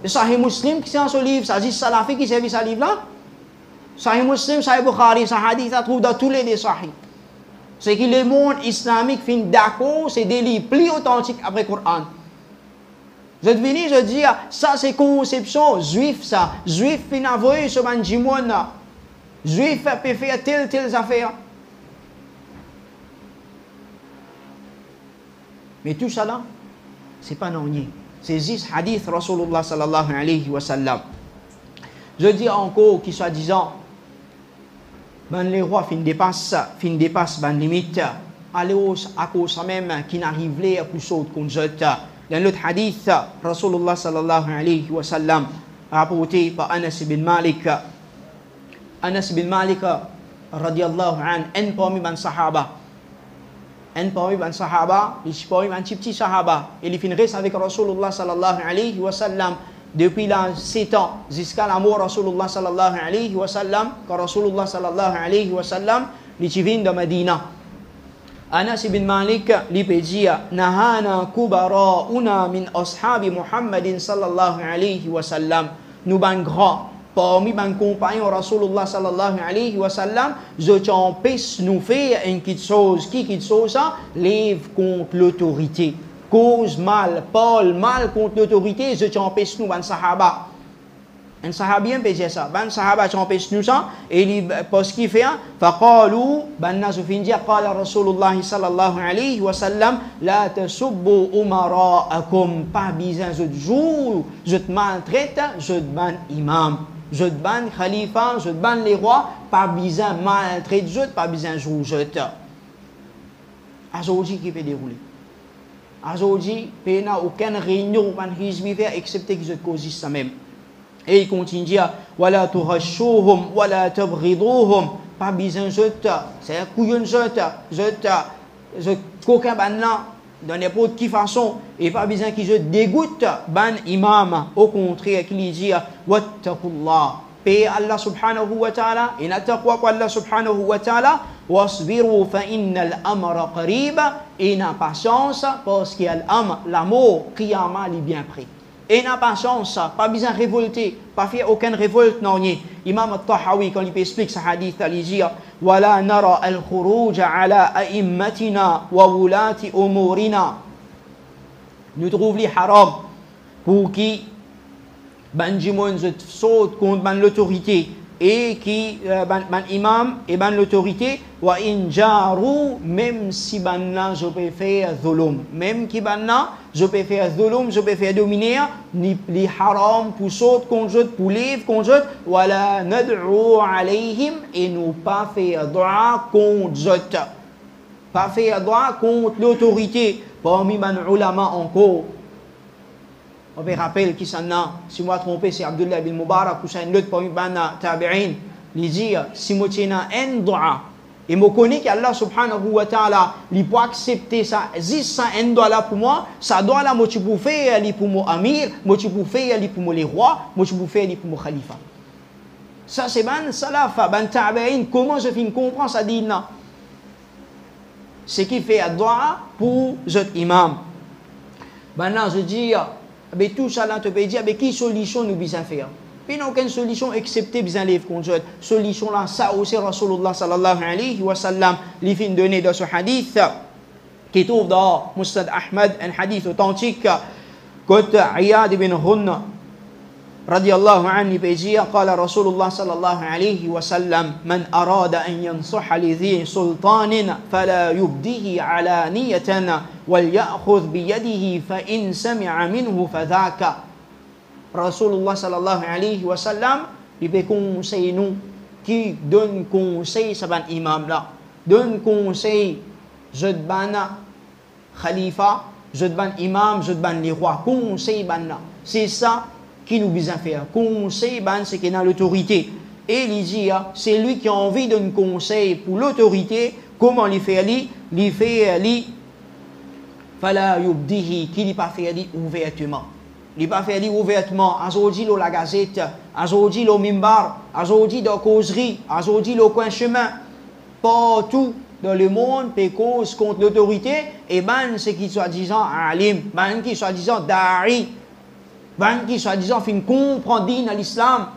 Le Sahih Muslim qui c'est dans ce livre, ça dit salafi qui servait ce livre là. Sahih Muslim, Sahih Bukhari, ça hadith ça trouve dans tous les sahih. C'est que le monde islamique fin d'accord, c'est des livres plus authentiques après le Coran. Je venir, je dis, ça c'est conception juif ça. Juif fin envoyé sur un jimon. Juif peut faire telle affaire. Mais tout ça là, c'est pas non. C'est juste hadith Rasulullah sallallahu alayhi wa sallam. Je dis encore qu'il soit disant, ben les rois fin dépasse ben limite. Allez à cause même qui n'arrive pas à plus saute qu'on jette. Dans l'autre hadith, Rasulullah sallallahu alayhi wa sallam rapporté par Anas bin Malik. Anas bin Malik radiallahu an, un parmi les sahaba. Un parmi les sahaba, il est parmi les petits sahaba. Il finit avec Rasulullah sallallahu alayhi wa sallam depuis l'an 7 ans jusqu'à la mort Rasulullah sallallahu alayhi wa sallam. Quand Rasulullah sallallahu alayhi wa sallam, il vient de Medina. Anas bin Malik lui dit nahana kubara'una min ashabi Muhammadin sallallahu alayhi wa sallam, nous ban grands parmi ban compagnons Rasulullah sallallahu alayhi wa sallam, je t'empêche nous faire une petite chose ça lève contre l'autorité, cause mal, parle mal contre l'autorité, je t'empêche nous ban sahaba. Un sahabien peut dire ça. Ben sahaba t'empêche nous ça. Et il parce qu'il fait faqalu ben nasu fin dire qala Rasulullah sallallahu alayhi wa sallam la tasubbu umara'akum, pas besoin de jour je te maltraite, je te ban imam, je te ban khalifa, je te ban les rois, pas besoin maltraite, je pas besoin jour je te. Aujourd'hui qui peut dérouler. Aujourd'hui, il n'y a aucune réunion ban hizbi faire excepté que je te cause ça même. Et il continue à wala tuhashuhum wala tabghiduhum, pas besoin de c'est un couillon je coquin ban là de n'importe quelle façon et pas besoin qu'ils se dégoûtent ban imam au contraire qu'il dit wattaqullah paix Allah subhanahu wa ta'ala et n'attaqwa Allah subhanahu wa ta'ala wasbiru fa innal amra qarib et n'a patience parce qu'il y a l'amour qiyamah est bien pris et n'a patience pas besoin de révolter pas faire aucune révolte non Imam al-Tahawi quand il explique ce hadith il dit wala nara al-khuruj ala a'immatina wa wulati umurina nous trouvons les haram pour qui ban jimon saute contre ban l'autorité et qui ban imam et ban l'autorité wa in jaru même si ban là je peux faire zulum même qui ban là je peux faire zulum je peux faire dominer ni les haram pour saute contre pour livre contre wala nad'u alayhim et nous pas faire droit contre pas faire droit contre l'autorité parmi ban ulama encore. On me rappelle qui s'en a, si moi trompé, c'est Abdullah bin Mubarak ou c'est un autre parmi les tabi'in. Il dit, si moi tiens un doigt, et moi connais qu'Allah subhanahu wa ta'ala, il peut accepter ça, si ça un doigt là pour moi, ça doit là, moi tu peux faire pour mon amir, moi tu peux faire pour mon les rois, moi tu peux faire pour mon khalifa. Ça c'est ban salafa, ban tabi'in, comment je finis comprendre ça dit là? C'est qui fait un doigt pour cet imam. Maintenant je dis, mais tout ça là, tu peux dire, mais quelle solution nous besoin faire? Il n'y a aucune solution excepté besoin de conjoint. Solution là, ça aussi Rasulullah sallallahu alayhi wa sallam, les fins donné dans ce hadith, qui trouve dans Musnad Ahmad, un hadith authentique, côté Iyad ibn Hunna, radiallahu anhu, il dit, قال رسول الله صلى الله عليه وسلم من أراد أن ينصح لذي سلطان فلا يبديه علانية وليأخذ بيده فإن سمع منه فذاك. Rasulullah sallallahu alayhi wa sallam, il peut conseiller nous qui donne conseil à ban imam là, donne conseil je ban khalifa, je ban imam, je ban les rois, conseil ban là. C'est ça qui nous besoin faire. Conseil ban c'est qui est dans l'autorité. Et il dit c'est lui qui a envie de donner conseil pour l'autorité, comment il fait il fait fala yubdihi qui n'est pas fait ouvertement. Il n'est pas fait ouvertement. Aujourd'hui, la gazette, aujourd'hui, le mimbar, aujourd'hui, dans la causerie, aujourd'hui, le coin chemin. Partout dans le monde, peut cause contre l'autorité, et ben, c'est qui soi-disant alim, ben, qui soi-disant dari, ben, qui soi-disant fin comprendre dans l'islam.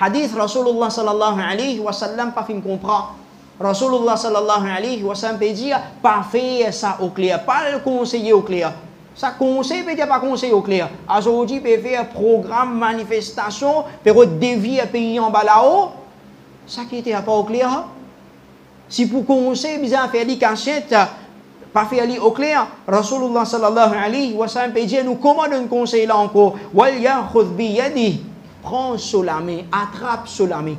Hadith Rasulullah sallallahu alayhi wa sallam, pas fin comprendre. Rasulullah sallallahu alayhi wa sallam peut dire, pas faire ça au clair, pas le conseiller au clair. Ça conseille peut dire pas conseil au clair. Aujourd'hui, peut faire programme, manifestation, peut dévier un pays en bas là-haut. Ça qui était pas au clair. Si pour conseil, bien faire les cachettes, pas faire les au clair. Rasulullah sallallahu alayhi wa sallam peut dire, nous commande un conseil là encore. Wal yakhudh bi yadihi. Prends sur la main, attrape sur la main.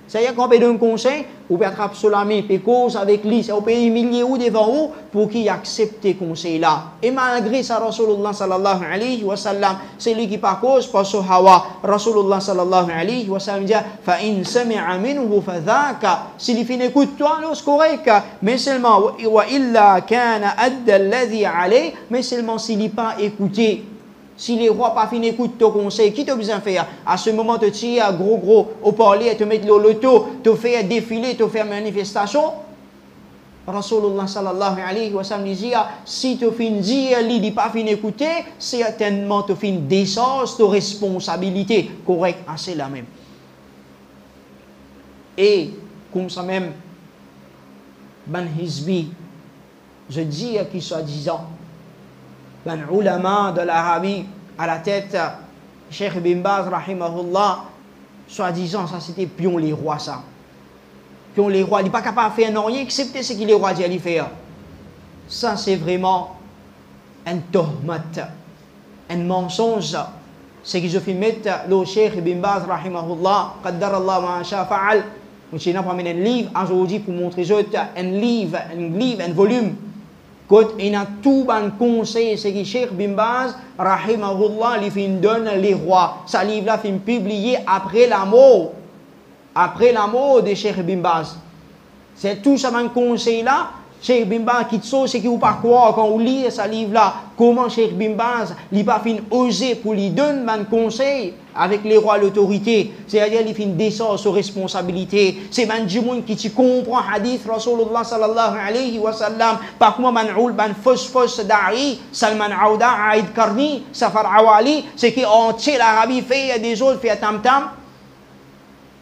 C'est-à-dire qu'on peut donner un conseil, ou peut attraper sur la main, peut cause avec lui, on peut humilier ou devant vous pour qu'il accepte ce conseil-là. Et malgré ça, Rasulullah sallallahu alayhi wa sallam, c'est lui qui par cause, par ce hawa. Rasulullah sallallahu alayhi wa sallam dit, fa in sami'a minhu fa dhaka. S'il fait écoute toi, c'est correct. Mais seulement, wa illa kana adda alladhi alayhi, mais seulement s'il n'est pas écouté. Si les rois pas fini écoutent ton conseil, qui t'a besoin de faire? À ce moment, te tirer gros au parler, te mettre le loto, te faire défiler, te faire manifestation. Rasulullah sallallahu alayhi wa sallam dit, si tu finis dire, il dit pas fini écouter, certainement tu finis décharge de responsabilité. Correct, c'est la même. Et, comme ça même, Ben Hizbi, je dis qu'il soit disant, ben ulama de l'Arabie à la tête Cheikh Ibn Baz rahimahullah, soi-disant ça c'était pion les rois ça. Pion les rois, il n'est pas capable de faire rien excepté ce que les rois disent faire. Ça c'est vraiment un tohmat, un mensonge. C'est que je fais mettre le Cheikh Ibn Baz rahimahullah, qaddarallah ma sha fa'al. Je n'ai pas mis un livre aujourd'hui pour montrer un livre, un volume. Quand il a tout bon conseil, c'est que Cheikh Ibn Baz, rahimahullah, il fin donne les rois. Ce livre-là fin publié après la mort. après la mort de Cheikh Ibn Baz. C'est tout ça mon conseil là. Cheikh Ibn Baz qui c'est qui ou pas croire quand on lit ce livre là, comment Cheikh Ibn Baz il pas fin oser pour lui donner un conseil avec les rois l'autorité, c'est-à-dire il fin descendre sur responsabilité. C'est man jimoun qui tu comprend hadith Rasulullah sallallahu alayhi wa sallam, par comment man oul ban fos da'i Salman Aouda Aïd Karni Safar Awali, c'est qui entier l'Arabie fait des autres fait tam tam.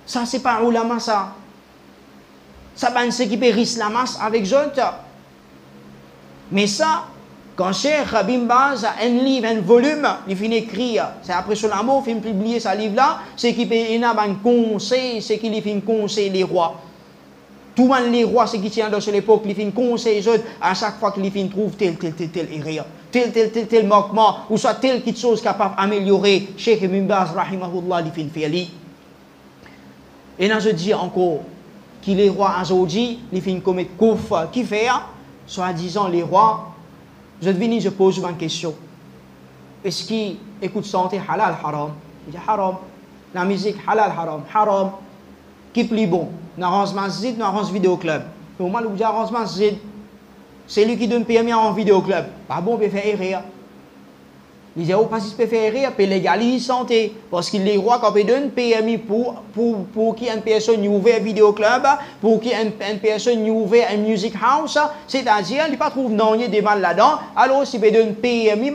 Ça c'est pas ulama ça. Ça va ce qui périsse la masse avec autres. Mais ça, quand Cheikh Ibn Baz a un livre, un volume, il finit écrire, c'est après son amour, il finit publier ce livre-là, c'est qu'il a un conseil, c'est qu'il finit conseil les rois. Tout le monde les rois, c'est qui tient dans cette époque, il finit conseil les autres, à chaque fois qu'il finit trouve tel erreur, tel manquement, ou soit telle quelque chose capable d'améliorer. Cheikh Ibn Baz, rahimahullah, il finit faire lui. Et là, je dis encore, qui les rois aujourd'hui, ils finissent commettre kouf, qui fait, soi-disant les rois, je devine, je pose une question. Est-ce qu'ils écoutent santé halal, haram? Il dit haram. La musique halal, haram. Haram. Qui est plus bon? N'arrange masjid, n'arrange vidéoclub. Au moins, le arrange masjid, c'est lui qui donne permis en vidéoclub. Pas bon, on peut faire erreur. Il dit, oh, pas si peut faire erreur, peut légaliser santé. Parce qu'il les rois, quand ils donnent permis pour qu'il y ait une personne ouverte vidéoclub, pour qu'il y ait une personne ouverte un music house, c'est-à-dire, il ne pas trouve non, il y a des mal là-dedans. Alors, s'il peut donner permis,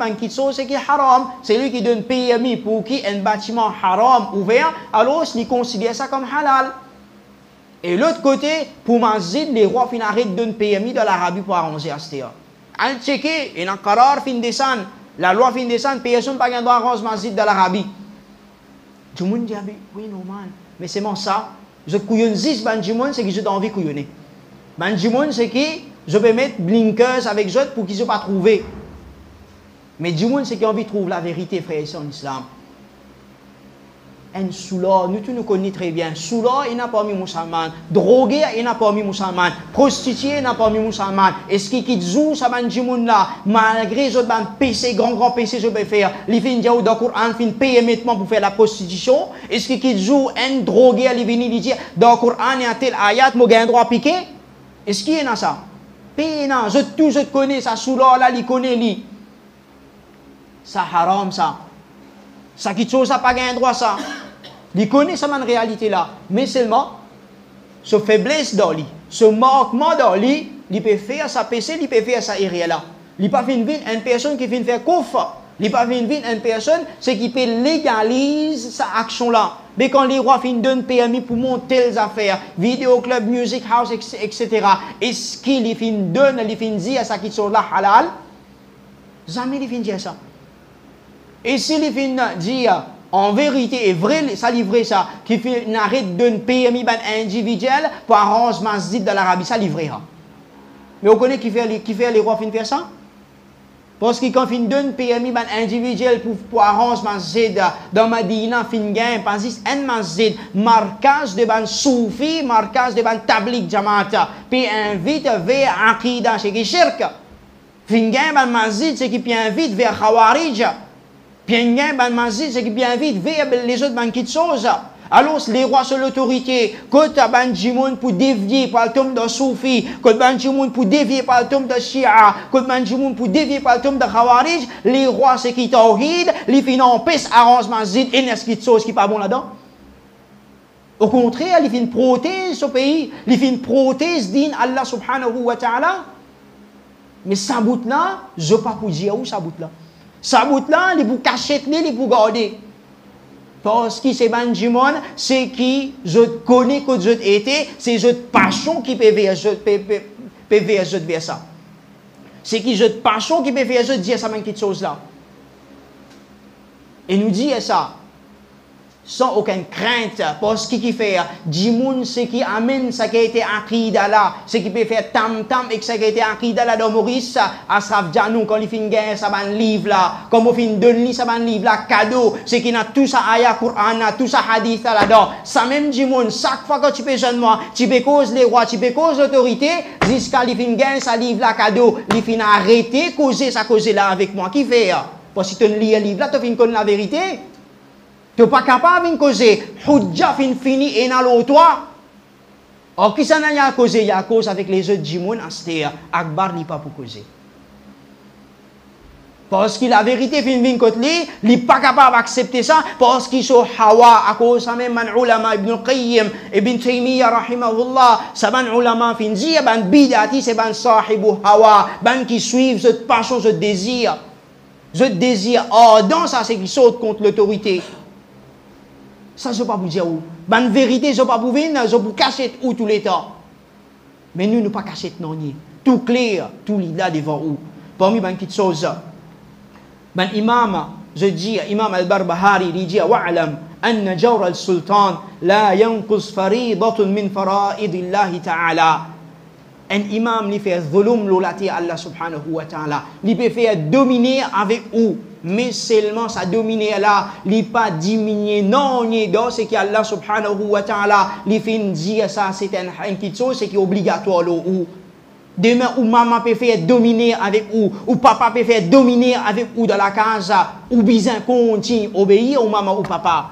c'est qui est haram. C'est lui qui donne permis pour qu'il y ait un bâtiment haram ouvert. Alors, il considère ça comme halal. Et l'autre côté, pour masjid, les rois finissent arrêtent de donner permis de l'Arabie pour arranger à ce terrain. Al checker, et dans le qarar, fin descendre. La loi fin descendre, personne n'a pas le droit d'arranger masjid de l'Arabie. Tout le monde dit, oui, normal. Mais c'est bon ça. Je couillonne 10 bandjimoun, c'est que j'ai envie de couillonner. Bandjimoun, c'est qui je peux mettre blinkers avec eux pour qu'ils ne soient pas trouvés. Mais djimoun, c'est qui a envie de trouver la vérité, frère et sœurs en islam. Un soula, nous tous nous connaissons très bien. Soula, il n'a pas mis musulman. Drogué, il n'a pas mis musulman. Prostitué, il n'a pas mis musulman. Est-ce qu'il joue ça bandjimoun là, malgré les autres PC, grand PC, je peux faire. Les fins dans le Coran, fin payer maintenant pour faire la prostitution. Est-ce qu'il joue un drogué, il vient lui dire, dans le Coran, il y a tel ayat, moi j'ai un droit à piquer? Est-ce qu'il y a ça? Paye, non, je connais ça, soula là, il connaît lui. Ça haram ça. Ça qui chose, ça pas un droit ça. Il connaît ça en réalité là. Mais seulement, ce faiblesse dans lui, ce manquement dans lui, il peut faire sa PC, il peut faire sa erreur là. Il peut faire une personne qui vient faire kouf. Il peut faire une personne c'est qui peut légaliser sa action là. Mais quand les rois finissent donner permis pour monter telles affaires, vidéo club, music house, etc. Est-ce qu'il finit donner, il finit dire ça qui sont là halal? Jamais il finit dire ça. Et s'il finit dire en vérité et vrai, ça livrer ça, qui fait arrête de permis individuel pour arranger masjid de l'Arabie, ça livrera. Mais on connaît qui fait les rois fin faire ça? Parce que quand fin donne permis individuel pour arranger masjid dans Madina, fin gain, pas un masjid, marquage de ban soufi, marquage de ban tablik jamaata, puis invite vers Aqida, c'est qui shirk. Fin gain ban masjid, c'est qui invite vers Khawarij. Bien ban masjid, c'est que bien vite vers les autres banquiers de choses. Alors les rois sont l'autorité. Quand ban jimoun pour dévier par le tombe de Soufi, quand ban jimoun pour dévier par le tombe de Shia, quand ban jimoun pour dévier par le tombe de Khawarij, les rois c'est qui tawhid, les finances arrangent masjid et n'est-ce qu'il y a des choses qui pas bon là-dedans? Au contraire, ils font prothèse ce pays, ils font prothèse din Allah subhanahu wa ta'ala. Mais ça bout là, je ne sais pas pour dire où ça bout là. Ça bout là, il pour cacher, il pour garder. Parce que c'est Banjimon, c'est qui je connais que je été, c'est je passion qui peut vers ça. C'est qui je passion qui peut faire je dire ça même quelque chose là. Et nous dit ça sans aucune crainte, parce qu'il fait Djimoun, c'est qui amène ça qui a été aqida là, c'est qui peut faire tam-tam et ça qui a été aqida là dans Maurice, Asraf Djanou, quand il finit gagner ça ban livre là, comme il finit donner ça ban livre là, cadeau, c'est qui a tout ça ayat Coran, tout ça hadith là-dedans. Ça même Djimoun, chaque fois que tu peux jeune moi, tu peux cause les rois, tu peux cause l'autorité, jusqu'à il finit gagner ça livre là, cadeau, il finit arrêter, causer ça causer là avec moi, qui fait parce que tu lis un livre là, tu finis connaître la vérité. Tu n'es pas capable de causer. Hujja fin fini et dans l'autre toi. Or, qui s'en a causé? Il y a cause avec les autres djimoun, c'est Akbar n'est pas pour causer. Parce que la vérité fin vin côté lui, il n'est pas capable d'accepter ça parce qu'il sont hawa à cause ça même man ulama Ibn Qayyim Ibn Taymiyyah rahimahullah ça ban ulama fin dire ban bidati c'est ban sahibu hawa ban qui suivent cette passion ce désir ardent ça c'est qui saute contre l'autorité. Ça je pas vous dire où ban vérité je pas pour venir je pour cacher où tous les temps. Mais nous ne pas cacher non ni tout clair tout là devant où parmi ban petites choses. Ben imam, je dis, imam al-Barbahari, il dit, wa'alam, anna jawr al-sultan, la yanqus faridatun min faraidillahi ta'ala. Un imam, il fait zulum l'olati Allah subhanahu wa ta'ala. Il peut faire dominer avec ou, mais seulement ça dominer là, il pas diminuer, non, ni dans ce qu'Allah subhanahu wa ta'ala, il fait dire ça, c'est un petit chose, c'est qui est obligatoire ou. Demain, ou maman peut faire dominer avec ou papa peut faire dominer avec ou dans la casa, ou bizarre continue obéir au maman ou papa.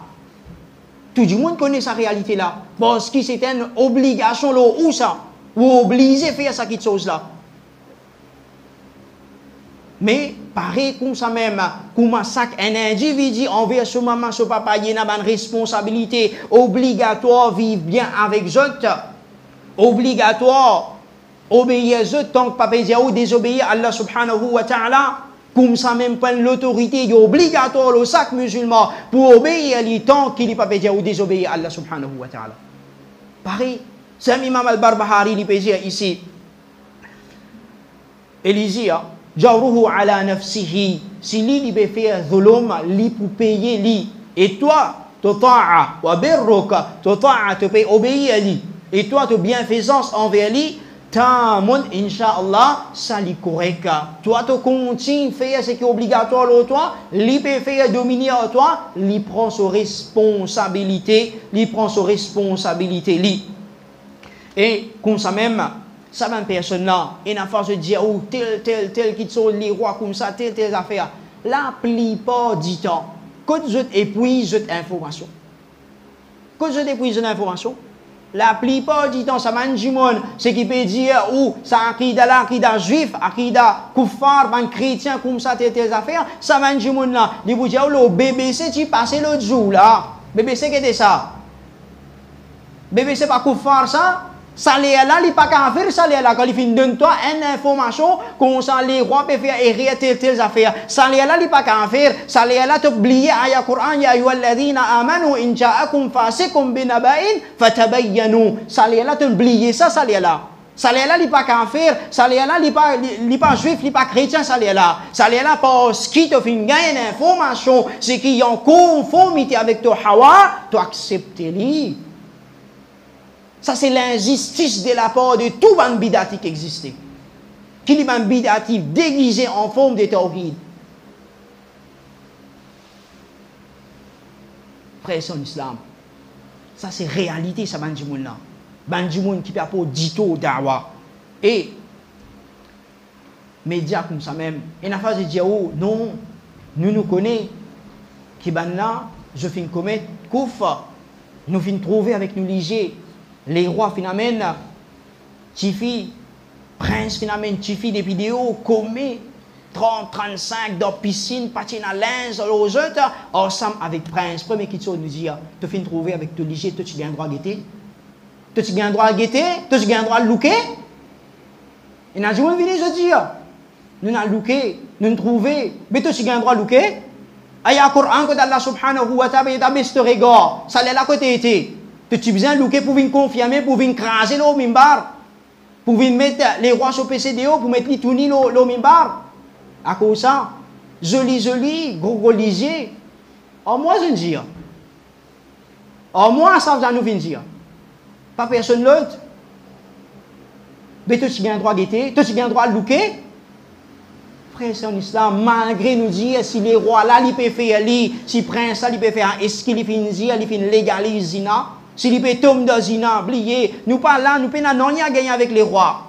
Tout le monde connaît sa réalité là. Parce que c'est une obligation là, ou ça. Ou obligé de faire ça quelque chose là. Mais, pareil comme ça même, comme un individu envers son maman, son papa, il y a une responsabilité obligatoire vivre bien avec eux. Obligatoire. Obéir à eux tant que papa ou désobéir à Allah subhanahu wa ta'ala. Comme ça même pas l'autorité est obligatoire au sac musulman pour obéir à lui tant qu'il n'est pas ou désobéir à Allah subhanahu wa ta'ala. Pareil, c'est l'imam al-Barbahari il peut dire ici. Il dit, jawruhu ala nafsihi. Si lui il peut faire zulum, lui pour payer lui. Et toi, tuta'a wa birruka, tuta'a tu peux obéir à lui. Et toi, tu bienfaisance envers lui. Tamun, Inch'Allah, ça est correct. Toi, tu continues à faire ce qui est obligatoire à toi, il peut faire dominer à toi, il prend sa responsabilité, Et comme ça même, ça même personne là, il n'a pas de dire, oh, tel, qui sont les rois comme ça, telle affaire. La plupart du temps, quand je épuise cette information, la plupart du temps, ça m'a dit, ce qui peut dire, ou ça akida juif, akida kuffar, ban chrétien, comme ça, telle affaire, ça m'a dit, là, il vous dit, le BBC, tu passes l'autre jour, là. BBC, qu'est-ce que ça? BBC, pas kuffar, ça? Ça l'est là, il n'est pas qu'à faire, ça l'est là. Quand il finit de toi une information, comme ça, les rois peuvent faire errer telles affaires. Ça l'est là, il n'est pas qu'à faire. Ça l'est là, tu oublies, ayah Coran, ya ayyuhalladhina amanu, in ja'akum fasikum binaba'in, fatabayyanu. Ça l'est là, tu oublies ça, ça l'est là. Ça l'est là, il n'est pas qu'à faire. Ça l'est là, il n'est pas juif, il n'est pas chrétien, ça l'est là. Ça l'est là parce qu'il te fait gagner une information, c'est qu'il est en conformité avec ton hawa, tu acceptes lui. Ça, c'est l'injustice de la part de tout ban bidati qui existait. Qui est ban bidati déguisé en forme de tawhid. Frère, c'est l'islam. Ça, c'est réalité, ça, ban djimoun là. Ban djimoun qui peut apporter dito dawa. Et, médias comme ça même, il n'a pas de dire, oh, non, nous connaissons, qui ban là, je finis commettre, kouf, nous finissons trouver avec nous liger. Les rois finalement, Tifi, prince finalement, Tifi des vidéos, commet 30, 35 dans piscine, patine à linge, aux autres, ensemble avec prince. Premier qui nous dit, tu finis trouver avec ton liger, tu as un droit à guetter. Tu as un droit à guetter, tu as un droit à looker. Et nous avons venu, je dis, nous avons looké, nous avons trouvé, mais tu as un droit à looker. Il y a un Coran que Allah subhanahu wa ta'ala, il y a un regard, ça l'est là côté été. Tu as besoin de looker pour venir confirmer, pour venir craser le mimbar, pour venir mettre les rois sur PCDO, pour mettre les tournis le mimbar. À cause de ça, joli, gros lisier. En moi, je dis. En moi, ça va nous dire. Pas personne l'autre. Mais tu as un droit à guetter, tu as un droit à looker. Frère, c'est en islam, malgré nous dire si les rois là, ils peuvent faire, si prince là, ils peuvent faire, est-ce qu'il finit dire, il finit légaliser zina? Si il peut tomber dans zina, oubliez, nous pas là, nous pas non rien à gagner avec les rois.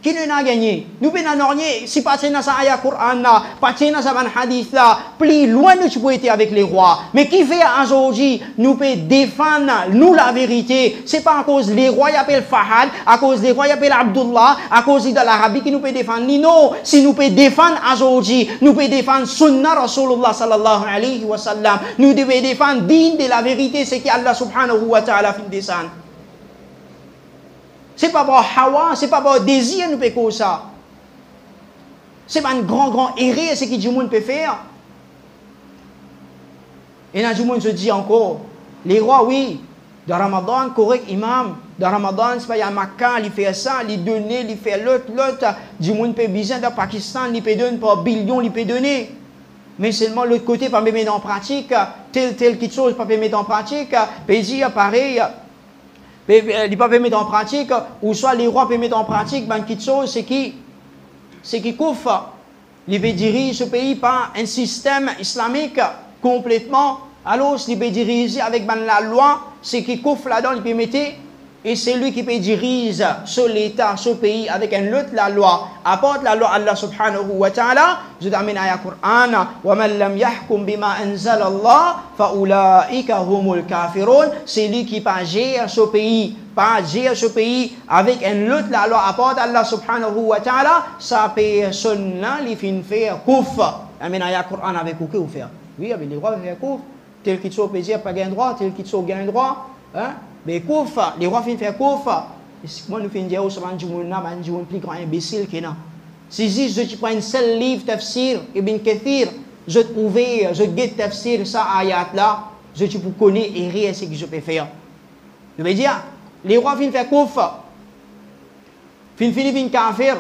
Qui nous a gagné? Nous pouvons rien. Si pas dans sa ayat Coran, pas dans sa hadith là, plus loin nous pouvons être avec les rois. Mais qui fait aujourd'hui, nous pouvons défendre nous la vérité. C'est pas à cause les rois qui appellent Fahad, à cause des rois qui appellent Abdullah, à cause de l'Arabie qui nous peut défendre. Non, si nous pouvons défendre aujourd'hui, nous pouvons défendre Sunnah Rasulullah sallallahu alayhi wa sallam. Nous devons défendre digne de la vérité, c'est qu'Allah subhanahu wa ta'ala fait descendre. C'est pas pour Hawa, c'est pas pour désir nous peut faire ça. C'est pas un grand erreur ce que du monde peut faire. Et là, du monde se dit encore, les rois, oui, dans Ramadan, correct, imam, dans Ramadan, c'est pas il y a Makkah, il fait ça, il donne, il fait l'autre, du monde peut besoin dans Pakistan, il peut donner par billion, il peut donner. Mais seulement l'autre côté, pas mettre en pratique, telle quelque chose, pas mettre en pratique, peut dire pareil. Il ne peut pas mettre en pratique, ou soit les rois peuvent mettre en pratique, ben, quelque chose, c'est qui couvre. Il peut diriger ce pays par un système islamique complètement. Alors, il peut diriger avec ben, la loi, c'est qui couvre là-dedans, il peut mettre, et c'est lui qui peut diriger sur l'État, ce pays, avec un autre la loi. Apporte la loi Allah subhanahu wa ta'ala, je t'amène à la Coran, وَمَنْ لَمْ يَحْكُمْ بِمَا أَنزَلَ اللَّهُ فَأُولَٰئِكَ هُمُ الْكَافِرُونَ. C'est lui qui peut gérer ce pays, avec un autre la loi. Apporte Allah subhanahu wa ta'ala, sa personne-là, il fait faire kouf. Amène à la Coran avec quoi vous faire? Oui, avec les droits, faire kouf. Tel qu'il soit plaisir, pas gain droit, tel qu'il soit gain droit. Hein? Mais kouf, les rois finissent faire kouf. Moi, nous faisons dire, ça va être plus grand imbécile que non. Si je prends un seul livre, tafsir, Ibn Kathir, je guette tafsir, ça, ayat là, je peux connaître et rien ce que je peux faire. Je veux dire, les rois finissent faire kouf. Finissent kafir.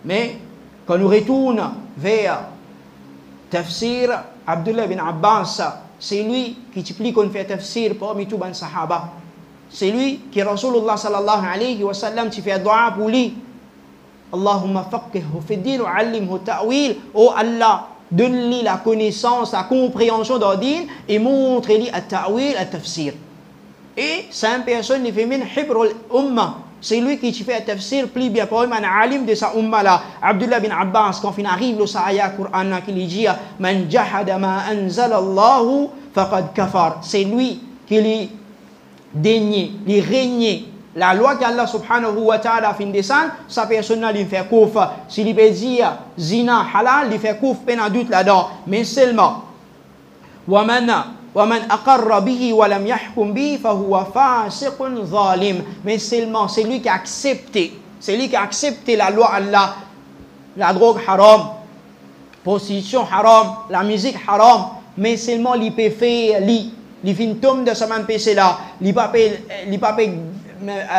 Mais, quand nous retournons vers tafsir, Abdullah bin Abbas, c'est lui qui explique qu'on fait tafsir parmi tous les sahaba. C'est lui qui Rasulullah sallallahu alayhi wa sallam qui fait dua pour lui. Allahumma faqihhu fi din wa allimhu ta'wil. Oh Allah, donne-lui la connaissance, la compréhension de din et montre-lui le ta'wil, le tafsir. Et c'est une personne qui fait min hibrul umma. C'est lui qui fait le tafsir plus bien pour un alim de sa umma là. Abdullah bin Abbas, quand il arrive le ayat Coran qui lui dit Man jahada ma anzala Allahu faqad kafar. C'est lui qui lui dénie, lui régner la loi qu'Allah subhanahu wa ta'ala fin descendre, sa personne lui fait kouf. S'il peut dire zina halal, il fait kouf peine doute là-dedans. Mais seulement وَمَنْ أَقَرَّ بِهِ وَلَمْ يَحْكُمْ بِهِ فَهُوَ فَاسِقٌ ظَالِمٌ. Mais seulement, c'est lui qui a accepté la loi Allah, la drogue haram, prostitution haram, la musique haram, mais seulement il peut faire, il fait une tombe de ce même péché là, il ne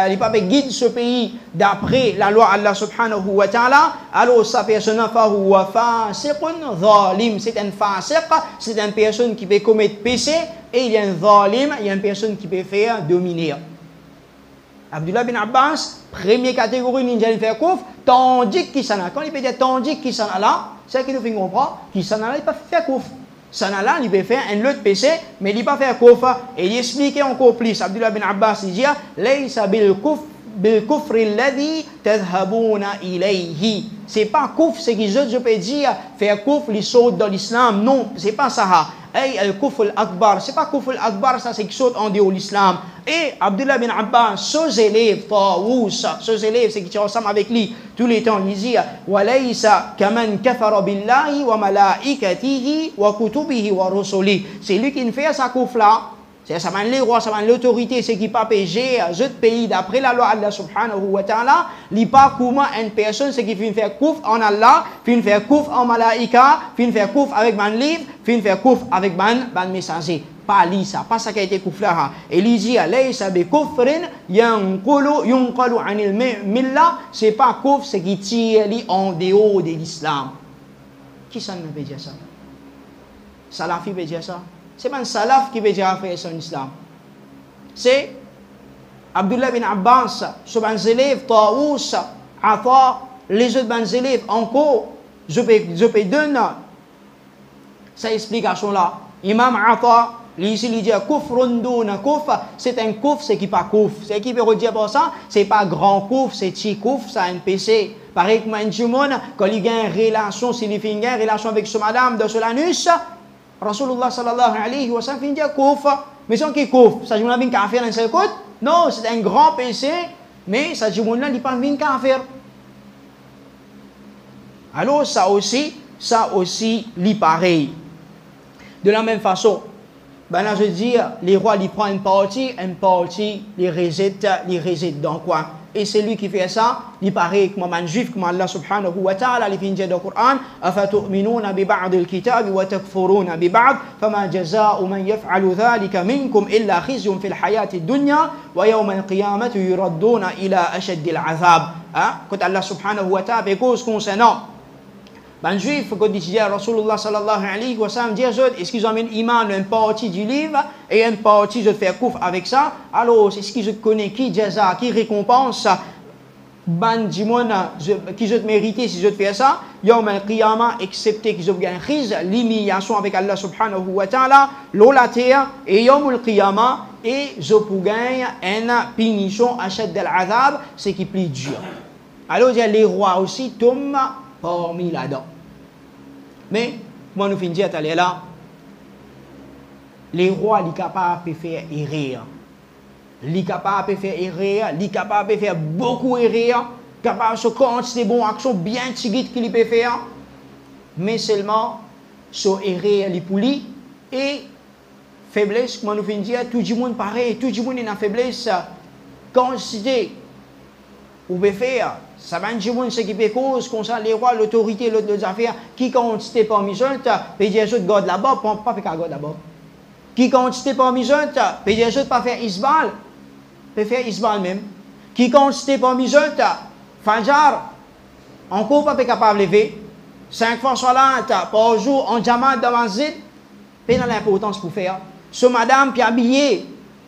peut pas guider ce pays d'après la loi Allah subhanahu wa ta'ala, alors sa personne fahuwa fasiqun zalim. C'est un fasiq, c'est une personne qui peut commettre péché, et il y a un zalim, il y a une personne qui peut faire dominer. Abdullah bin Abbas, première catégorie ninja il fait kouf, tandis qu'il s'en a. Quand il peut dire tandis qu'il s'en a là, c'est qu'il nous fait comprendre qu'il s'en a là, il peut faire kouf. Sanala, il peut faire un autre péché, mais il ne peut pas faire kouf. Et il explique encore plus. Abdullah bin Abbas dit Laysa bil kufri alladhi tadhhabuna ilayhi. C'est pas kouf, c'est que je peux dire faire kouf, il saute dans l'islam. Non, c'est pas ça. Et le kufr al-akbar, c'est pas kufr al-akbar, ça c'est qui saute en dehors de l'islam. Et Abdullah bin Abbas, ses élèves, ses élèves, c'est qui sont ensemble avec lui tous les temps, il dit walaysa kaman kafara billahi wa malaikatihi wa kutubihi wa rusuli. C'est lui qui ne fait sa kouf là. C'est ça les rois, ça l'autorité, c'est qui pas péché à autres pays d'après la loi Allah subhanahu wa ta'ala, li pas comment une personne c'est qui fait faire kouf en Allah, fait faire kouf en malaika, fait faire kouf avec man livre, fait faire kouf avec man messager. Pas li ça, pas ça qui a été kouf là. Et il dit laysa bi kufrin yunqalu anil milla, c'est pas kouf, c'est qui tire li en dehors de l'islam. Qui ça ne veut dire ça? Salafi veut dire ça? C'est pas un salaf qui veut dire faire son islam. C'est Abdullah bin Abbas, ce ban élève, Taous, Ata, les autres ban élèves encore. Je peux donner cette explication là. Imam Ata, Ici, il dit kufrun duna kufr, c'est un kufr, c'est qui pas kufr. C'est qui peut dire pour ça, c'est pas grand kufr, c'est petit kufr, ça un péché. Pareil que Manjumon, quand il y a une relation, s'il y a une relation avec ce madame de Solanus, Rasulullah sallallahu alayhi wa sallam dit kufr. Mais c'est qui kufr? Ça dit qu'on a une kafir dans ce côté? Non, c'est un grand péché, mais ça dit qu'on n'a pas une kafir. Alors ça aussi, l'est pareil. De la même façon, ben là je veux dire, les rois, ils prennent une partie, les résident dans quoi? Et c'est lui qui fait ça, il paraît comme un juif, comme Allah subhanahu wa ta'ala, il dit dans le Coran, أَفَتُؤْمِنُونَ بِبَعْضِ الْكِتَابِ وَتَكْفُرُونَ بِبَعْضِ فَمَا جَزَاءُ مَنْ يَفْعَلُ ذَلِكَ مِنْكُمْ إِلَّا خِزْيٌ فِي الْحَيَاةِ الدُّنْيَا وَيَوْمَ الْقِيَامَةِ يُرَدُّونَ إِلَى أَشَدِّ الْعَذَابِ. Quand Allah subhanahu wa ta'ala fait cause concernant ben juif, quand il dit à Rasulullah sallallahu alayhi wa sallam, dire est-ce qu'ils ont mis iman une partie du livre et une partie je fais couf avec ça, alors est-ce qu'ils connaissent qui jaza, qui récompense ben dimon qui je mérité si je fais ça, yawm al-qiyamah, excepté qu'ils ont gagné l'humiliation avec Allah subhanahu wa ta'ala, la terre et yawm al-qiyamah et je peux gagner une punition achète de l'azab, c'est qui plus dur. Alors les rois aussi tombent parmi là-dedans. Mais, comment nous finissons à aller là? Les rois, ils sont capables de faire erreur. Ils sont capables de faire erreur. Ils sont capables de faire beaucoup d'erreur. Capables de se continuer des bonnes actions bien tiguites qu'ils peuvent faire. Mais seulement, ce erreur, les poulies et faiblesse, comment nous finissons, tout le monde pareil, tout le monde est en faiblesse. Quantité, vous pouvez faire. Ça va dire ce qui peut cause, concernant les rois, l'autorité, les affaires, qui quantité parmi eux, peut dire que God là-bas, pas faire God là-bas. Qui quantité parmi eux, peut dire que pas faire isbal, peut faire isbal même. Qui quantité parmi eux, Fajar, encore pas capable de lever, 5 fois solante par jour, en diamant devant zid, peut dans l'importance pour faire. Ce madame qui est habillée,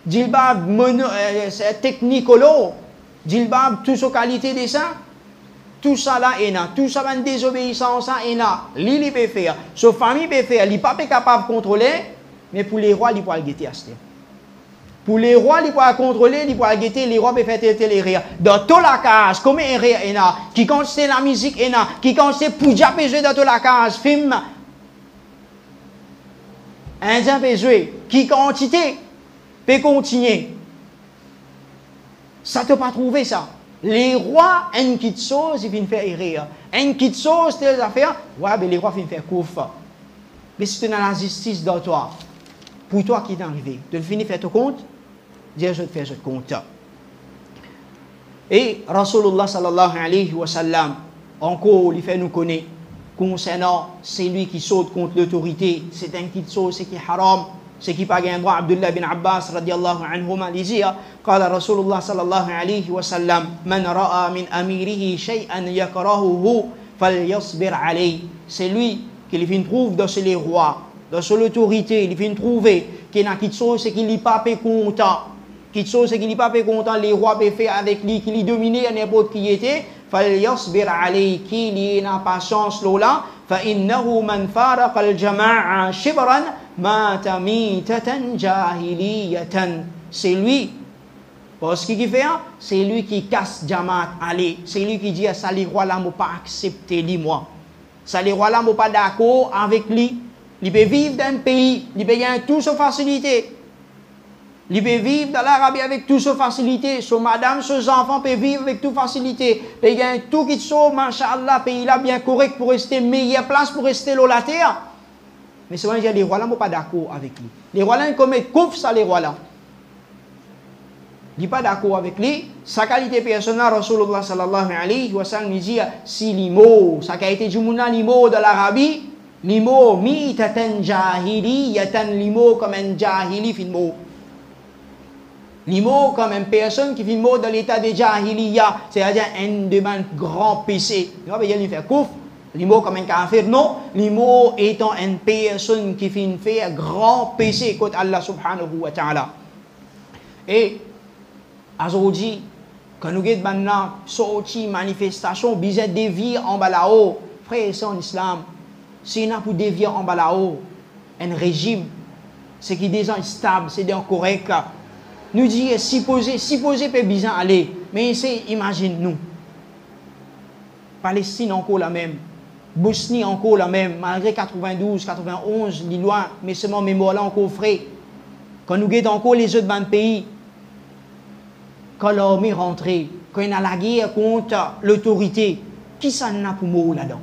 djilbab, technicolo, djilbab, tout sa qualité de ça, tout ça là est là, tout ça va une désobéissance est là, l'île peut faire, sa famille peut faire, il n'est pas capable de contrôler, mais pour les rois, il peut guetter à ce. Pour les rois, il peut contrôler, il peut guetter, les rois peuvent faire tel rire. Dans toute la case, comme un rire est là, qui consiste la musique est là, qui consiste pour jouer dans toute la case, film, indien peut jouer, qui quantité peut continuer. Ça ne t'a pas trouvé ça. Les rois, une petite chose, ils viennent faire erreur. Une petite chose, telles affaires, ouais, mais les rois viennent faire couf. Mais si tu es dans la justice dans toi, pour toi qui est arrivé, de finir faire ton compte, dire je te fais ce compte. Et Rasulullah sallallahu alayhi wa sallam, encore, il fait nous connaître, concernant celui qui saute contre l'autorité, c'est une petite chose, c'est qui est haram. Ce qui pas un droit, Abdullah bin Abbas radiallahu anhuma disait, قال رسول الله صلى الله عليه وسلم من رأى من أميره شيئا يكرهه فليصبر عليه. C'est lui qui vient trouver dans les rois, dans l'autorité, il vient trouver qu'il y a quelque chose qui n'est pas content, quelque chose qui n'est pas content, les rois peuvent faire avec lui, qui lui domine à n'importe qui était, فليصبر عليه, qu'il y ait patience là, فإنه من فارق الجماعة شبرا مات ميتة جاهلية. C'est lui. Parce qu'il fait, c'est lui qui casse Jamaat. Allez, c'est lui qui dit à ça, les rois là, ne pas accepter lui, moi. Ça, les rois là, ne pas d'accord avec lui. Il peut vivre dans un pays, il peut gagner toute sa facilité. Il peut vivre dans l'Arabie avec toute sa facilité. Son madame, ses enfants peuvent vivre avec toute facilité. Il peut gagner tout qui sauve, machallah, pays là bien correct pour rester meilleure place pour rester là la terre. Mais c'est vrai, les rois là, ne pas d'accord avec lui. Les rois là, ils commettent couf ça, les rois là. Il n'est pas d'accord avec lui. Sa qualité personnelle, Rasulullah sallallahu alayhi wa sallam dit si l'imo, sa qualité du mouna l'imo de l'Arabie, l'imo mitatan jahiliyatan, l'imo comme un jahili filmo. L'imo comme une personne qui filmo dans l'état de jahiliya, c'est-à-dire un demande grand péché. Il va lui faire couf. L'imo comme un kafir, non. L'imo étant une personne qui fait un grand péché contre Allah subhanahu wa ta'ala. Et aujourd'hui, quand nous avons maintenant sorti manifestation, bizarre dévier en bas là-haut, frère et sœurs en islam, c'est pour dévier en bas là-haut, un régime, c'est qui des gens stables, c'est des gens corrects. Nous disons, si poser peut bien aller, mais c'est, imagine-nous. Palestine encore la même, Bosnie encore la même, malgré 92, 91, les lois, mais seulement mémoire là encore frais. Quand nous guettons encore les autres pays, quand l'armée rentrée, quand il y a la guerre contre l'autorité, qui s'en a pour mot là-dedans?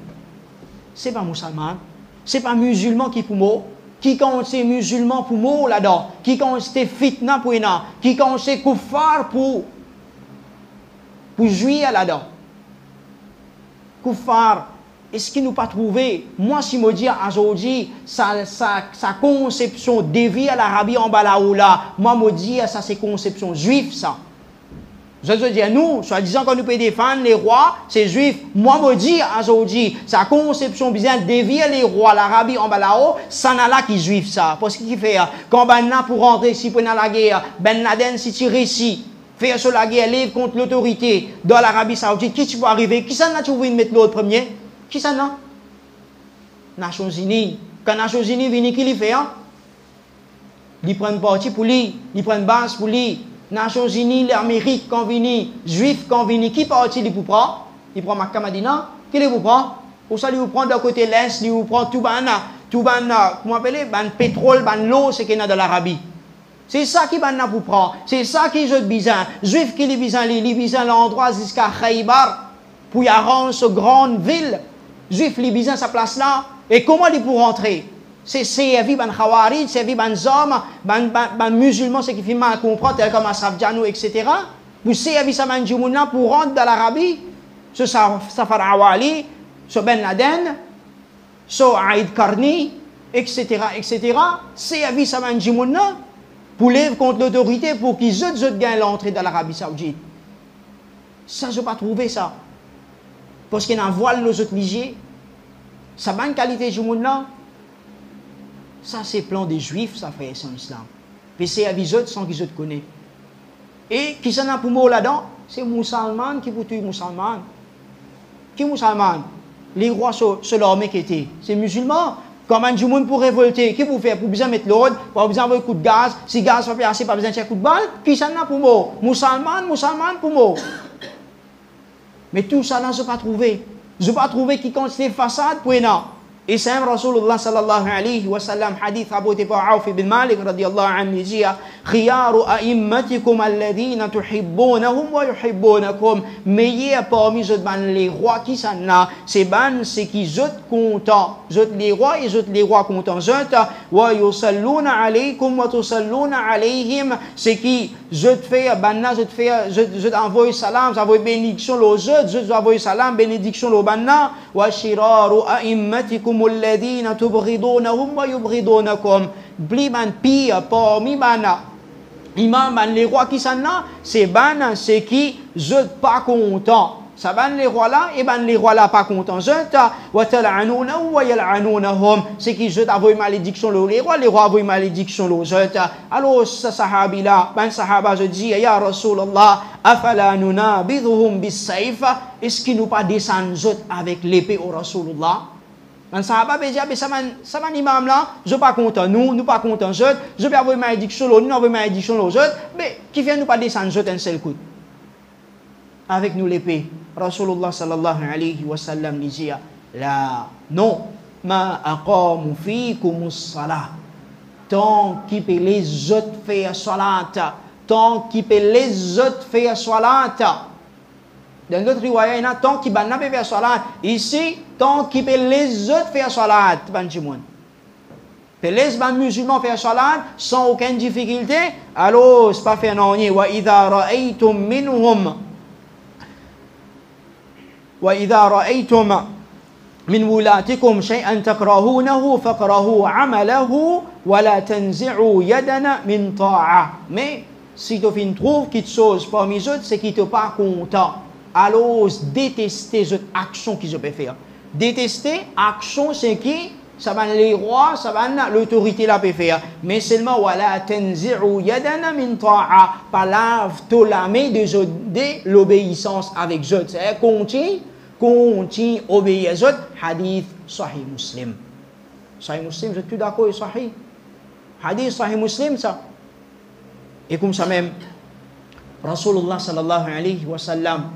C'est pas musulman, c'est pas musulman qui pour mot, qui compte c'est musulman pour mot là-dedans, qui compte c'est fitna pour ena, qui compte c'est kuffar pour juillet là-dedans. Kuffar, est-ce qu'il nous pas trouvé? Moi, si je dis aujourd'hui, sa conception dévie à l'Arabie en balaoula, moi, je dis ça, c'est conception juive, ça. Je veux dire, nous, soi-disant qu'on nous peut défendre les rois, c'est juif. Moi, je dis aujourd'hui, sa conception bizarre dévie les rois, l'Arabie en balao, ça n'a là qui juif, ça. Parce qu'il fait, quand ben là pour rentrer ici, pour la guerre, Ben Laden, si tu réussis, faire sur la guerre, livre contre l'autorité dans l'Arabie Saoudite, qui tu vas arriver? Qui ça n'a trouvé de mettre l'autre premier? Qui ça n'a? Nations Unies. Quand Nations Unies viennent, qui les fait? Ils prennent parti pour lui, ils prennent base pour lui. Nations Unies, l'Amérique quand viennent, Juifs quand viennent, qui parti les vous prend? Il prend Makkah Madina, qui les vous prend? Pour ça, il vous prend de côté l'Est, il vous prend tout comment appelle, pétrole, l'eau, c'est qu'il y a de l'Arabie. C'est ça qui va vous prendre. C'est ça qui est bizarre. Juifs qui les bizarres l'endroit jusqu'à Khaybar pour y rendre ce grande ville. Juifs les bizarres sa place là. Et comment ils pour rentrer? C'est servi ban Khawarij, servi ban hommes, ban musulmans, c'est qui fait mal comprendre, tel comme Asraf Djanou, etc. Vous servi ça ban Djoumouna pour rentrer dans l'Arabie. Ce Safar Awali, ce Ben Laden, ce Aïd Karni, etc. Servi ça ban Djoumouna pour livrer contre l'autorité pour qu'ils gagnent l'entrée dans l'Arabie Saoudite. Ça, je n'ai pas trouvé ça. Parce qu'il y a un voile aux autres ligiers. Ça bonne qualité du monde là. Ça, c'est plan des juifs, ça fait son islam. Puis c'est à les autres sans qu'ils autres connaissent. Et qui s'en a pour mot là-dedans? C'est musulman qui vous tue musulman. Qui musulman? Les rois sur l'armée qui étaient. C'est musulman. Comment du monde pour révolter? Qui vous fait? Pour besoin mettre l'ordre, pour besoin avoir un coup de gaz. Si gaz va faire assez, pas besoin de tirer un coup de balle. Qui s'en a pour mot? Musulman pour mot. Mais tout ça, là, je n'ai pas trouvé. Je n'ai pas trouvé qui compte les façades pour ena. Et c'est un Rasulullah sallallahu alayhi wa sallam, hadith rapporté par Auf ibn Malik radiyallahu anhu, dit khiyaru a'immatikum alladhina tuhibbunahum wa yuhibbunakum. Meilleur parmi les rois qui sont là, c'est qui sont contents. Les rois et les rois contents. Wa yusalluna alaykum wa tusalluna alayhim. C'est qui je envoie salam, j'envoie bénédiction aux autres, je envoie salam, bénédiction aux banna. Wa shiraru a'immatikum الذين تبغضونهم ويبغضونكم. Plus pire parmi imam les rois qui sont là, c'est qui je pas content. Ça ban les rois là et ban les rois là pas contents. C'est qui je envoie malédiction les rois envoient malédiction aux autres. Alors ce sahabi là, sahaba je dis ya Rasulallah, afala nunabidhuhum bis-sayf, est-ce qu'il nous pas descendre avec l'épée au Rasulullah? Un sahaba peut dire, ça va imam là, je ne suis pas content, nous pas contents, je vais avoir malédiction, nous avons malédiction aux autres, mais qui vient nous pas descendre un seul coup? Avec nous l'épée. Rasulullah sallallahu alayhi wa sallam dit, là, non, ma aqamu fikum as-salat. Tant qu'il peut les autres faire salat, tant qu'il peut les autres faire salat. Dans l'autre riwaya, il y a tant qu'il ne peut faire salat. Ici, tant qu'il peut les autres faire salat. Les musulmans faire salat sans aucune difficulté. Alors, ce n'est pas fait non. Wa idha ra'aytum minhum. Wa idha ra'aytum min wulatikum shay'an takrahunahu faqrahu amalahu wa la tanzi'u yadana min ta'a. Mais si tu trouves quelque chose parmi eux, c'est qu'ils ne sont pas contents. Alors, détester cette action qu'ils peuvent faire. Détester, action, c'est qui? Ça va les rois, ça va l'autorité la peut faire. Mais seulement, voilà, tanzi'u yadana min ta'a. Pas lave la main de l'obéissance avec eux. C'est continue obéir aux autres. Hadith Sahih Muslim. Sahih Muslim, je suis d'accord avec Sahih. Hadith Sahih Muslim ça. Et comme ça même, Rasulullah sallallahu alayhi wa sallam,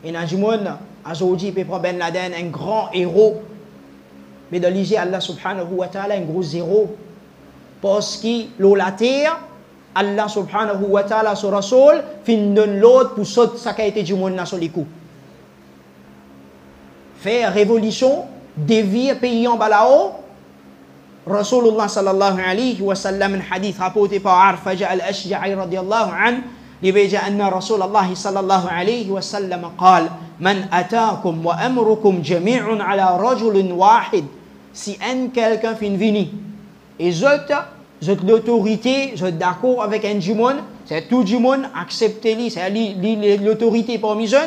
et Najmoun, aujourd'hui, peut prendre Ben Laden, un grand héros, mais de l'IG Allah subhanahu wa ta'ala, un gros héros, parce que la terre, Allah subhanahu wa ta'ala, sur Rasul, fin de l'autre pour sauter ça qui a été du monde sur les coups. Faire révolution, dévier pays en balao, Rasulullah sallallahu alayhi wa sallam, un hadith rapporté par Arfaja al-Ashja'i radiyallahu an, لبيجا أن رسول الله صلى الله عليه وسلم قال من أتاكم وأمركم جميع على رجل واحد. Si un quelqu'un fait une vini et l'autorité, vous êtes d'accord avec un du monde, c'est tout du monde, acceptez-le, c'est l'autorité parmi eux,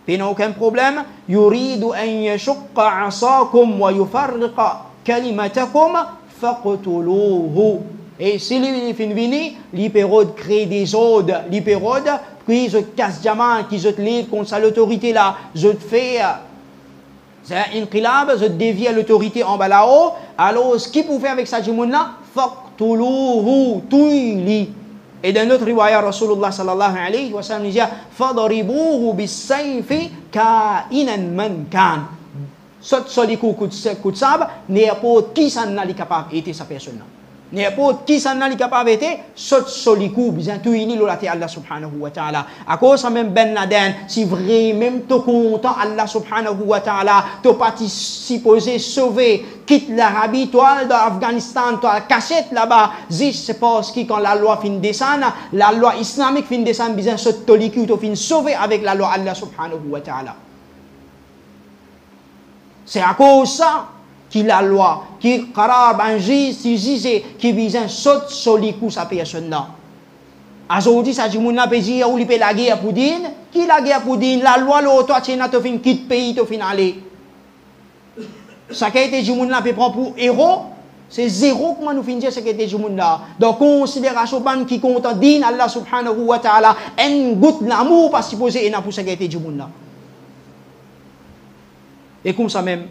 puis il n'y a aucun problème. يريد أن يشق عصاكم ويفرق كلمتكم فاقتلوه. Et si lui fait une vini, l'hypérode crée des odes, l'hypérode, puis je casse diamant, qui je te livre contre l'autorité là, je te fais, c'est un inqilab, je te dévie l'autorité en bas là-haut, alors ce qu'il peut faire avec ça du monde là, faqtuluhu, tuili. Et dans notre riwaya, Rasulullah sallallahu alayhi wa sallam dit, fadribuhu bis-sayfi ka'inan man kan. Sot solikou coup de sabre, n'importe qui s'en a capable d'être sa personne là. N'importe qui s'en a capable d'être, saute solikou, bien tout il est Allah subhanahu wa ta'ala. À cause même Ben Laden, si vraiment même tu content Allah subhanahu wa ta'ala, tu participé sauver, quitte l'Arabie, toi d'Afghanistan, toi cachette là-bas, c'est parce que quand la loi fin descendre, la loi islamique fin descendre, bien saute solikou, tu fin sauver avec la loi Allah subhanahu wa ta'ala. C'est à cause ça qui la loi, qui qarab un juge, qui vise un saut solikou sa personne là. Aujourd'hui, ça dit moun la péji ou li pe la guerre pour din, qui la guerre pour din, la loi lo toi tien to fin quitte pays to fin aller. Ça qui a été dit moun la pe prend pour héros, c'est zéro comment nous fin dire ce qui a été dit moun là. Donc considération ban qui compte din Allah subhanahu wa ta'ala, en goutte l'amour pas supposé et n'a pour ce qui a été dit moun là. Et comme ça même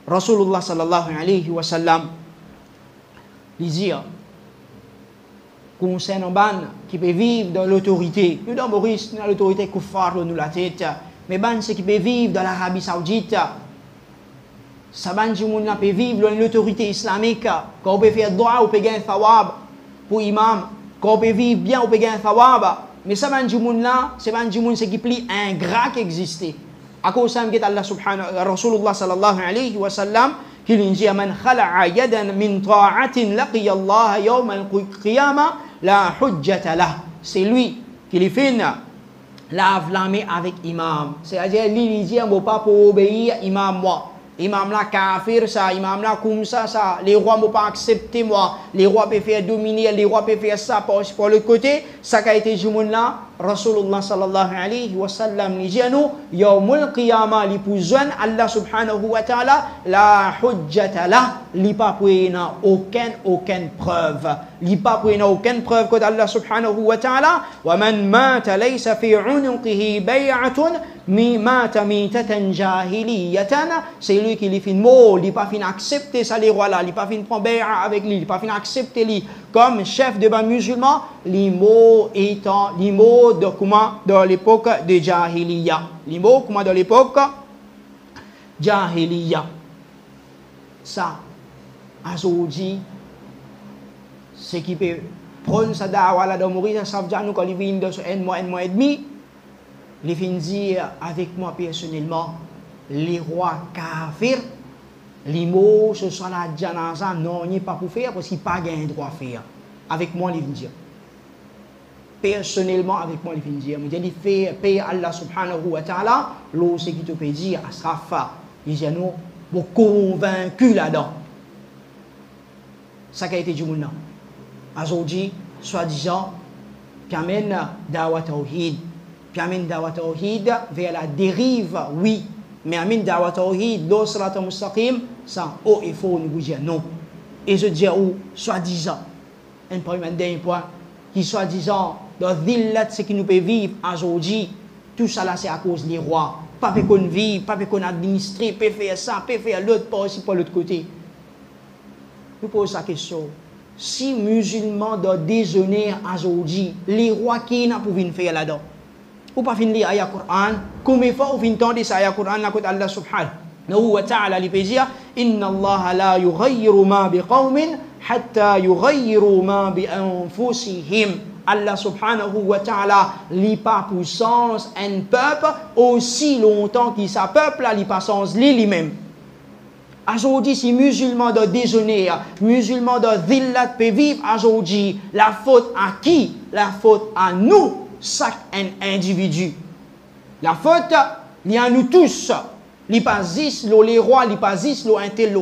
Rasulullah sallallahu alayhi wa sallam dit concernant ban qui peut vivre dans l'autorité. Nous dans Maurice, dans l'autorité kuffar nous la tête, mais ban c'est qui peut vivre dans l'Arabie Saoudite. Ça ban du monde peut vivre dans l'autorité islamique, quand on peut faire droit ou peut gagner thawab pour imam, quand on peut vivre bien ou peut gagner thawab. Mais ça ban du monde là, c'est ban du monde c'est qui plie ingrat qui existait. À cause de Allah subhanahu Rasulullah sallallahu alayhi wa sallam qui lui dit man khala'a yadan min ta'atin laqiya Allah yawm al-qiyamah la hujjata lah. C'est lui qui lui fait la vlamer avec imam. C'est-à-dire lui dit on pas pour obéir imam moi. Imam là kafir ça, imam là comme ça, les rois ne vont pas accepter moi, les rois peuvent faire dominer, les rois peuvent faire ça pour le côté, ça qui a été jumoun là, Rasulullah sallallahu alayhi wa sallam li dit à nous, yawmul qiyamah li pouzouen Allah subhanahu wa ta'ala, la hujjata la, li pas prena aucune preuve, li pas prena aucune preuve que Allah subhanahu wa ta'ala, wa man mata laysa fi unuqihi bay'atun, mi mata mitatan jahiliyatan, c'est lui qui lui fait mot, il pas fin accepter ça les rois là, il pas fin prendre bay'a avec lui, il pas fin accepter lui comme chef de ban musulman, les mots étant les mots de comment dans l'époque de jahiliya, les mots comment dans l'époque jahiliya. Ça aujourd'hui ce qui peut prendre sa dawa là dans mourir ça veut nous quand il vient dans un mois et demi. Les fins dire avec moi personnellement, les rois kafirs, les mots, ce soit la janaza, non, il n'y a pas pour faire parce qu'il n'y a pas de droit à faire. Avec moi, les fins dire. Personnellement, avec moi, les fins dire. Je dis, fais payer Allah subhanahu wa ta'ala, l'eau, c'est qui te peut dire, Asrafa, il dit, nous, vous convaincus là-dedans. Ça qui a été du monde. Aujourd'hui, soi-disant, qui amène Dawa Tawhid. Puis amène Dawa Tawhid vers la dérive, oui. Mais amène Dawa Tawhid, l'eau salat mustaqim, ça, oh, il faut nous dire non. Et je dis, oh, soi-disant, un dernier point, qui soi-disant, dans l'île, ce qui nous peut vivre aujourd'hui, tout ça là, c'est à cause des rois. Pas qu'on vive, pas qu'on administre, peut faire ça, peut faire l'autre, pas aussi pour l'autre côté. Je pose la question, si musulmans doivent déjeuner aujourd'hui, les rois qui n'ont pas faire là-dedans. Ou pas finir ayat Quran, combien de fois vous entendez ça ayat Quran, là, Allah subhanahu wa ta'ala, il peut dire, Inna Allah la yughayyiru ma biqawmin, hatta yughayyiru ma bi anfusihim. Allah subhanahu wa ta'ala li pas puissance un peuple aussi longtemps qu'il sa peuple li pas sens lui-même. Aujourd'hui, si musulmans doivent déjeuner, musulmans doivent villat peut vivre aujourd'hui, la faute à qui? La faute à nous, chaque individu. La faute, il y a nous tous. Li pas zis, les rois, li pas zis, lo intel,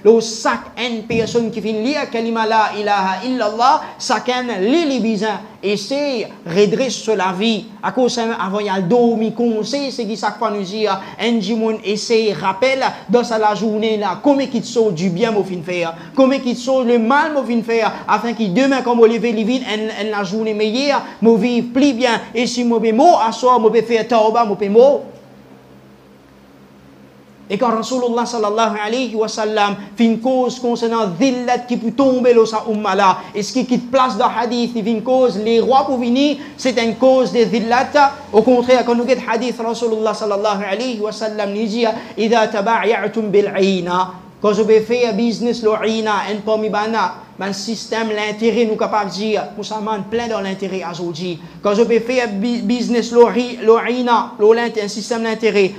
lo chaque personne qui finit lire kalima la ilaha illallah, chacun li bizarre essaye redresse sur la vie. À cause avant il y a dormi conseil, c'est qui chaque fois nous dit un jimoun essaye rappelle dans la journée là comment qu'il sort du bien au fin faire, comment qu'il sort le mal au fin faire afin que demain comme lever les vides en la journée meilleure, mo vivre plus bien et si mo be mo assoir mo be faire tauba mo be mo. Et quand Rasulullah sallallahu alayhi wa sallam fait une cause concernant dhillat qui peut tomber dans sa umma là, et ce qui quitte place dans le hadith, il fait une cause, les rois pour venir, c'est une cause de dhillat. Au contraire, quand nous regardons le hadith, Rasulullah sallallahu alayhi wa sallam nous dit, إذا تبايعتم بالعينة, quand je vais faire business, l'orina, un pomme bana, un système, l'intérêt, nous capables de dire, nous sommes plein dans l'intérêt aujourd'hui. Quand je vais faire business, l'orina, un système d'intérêt,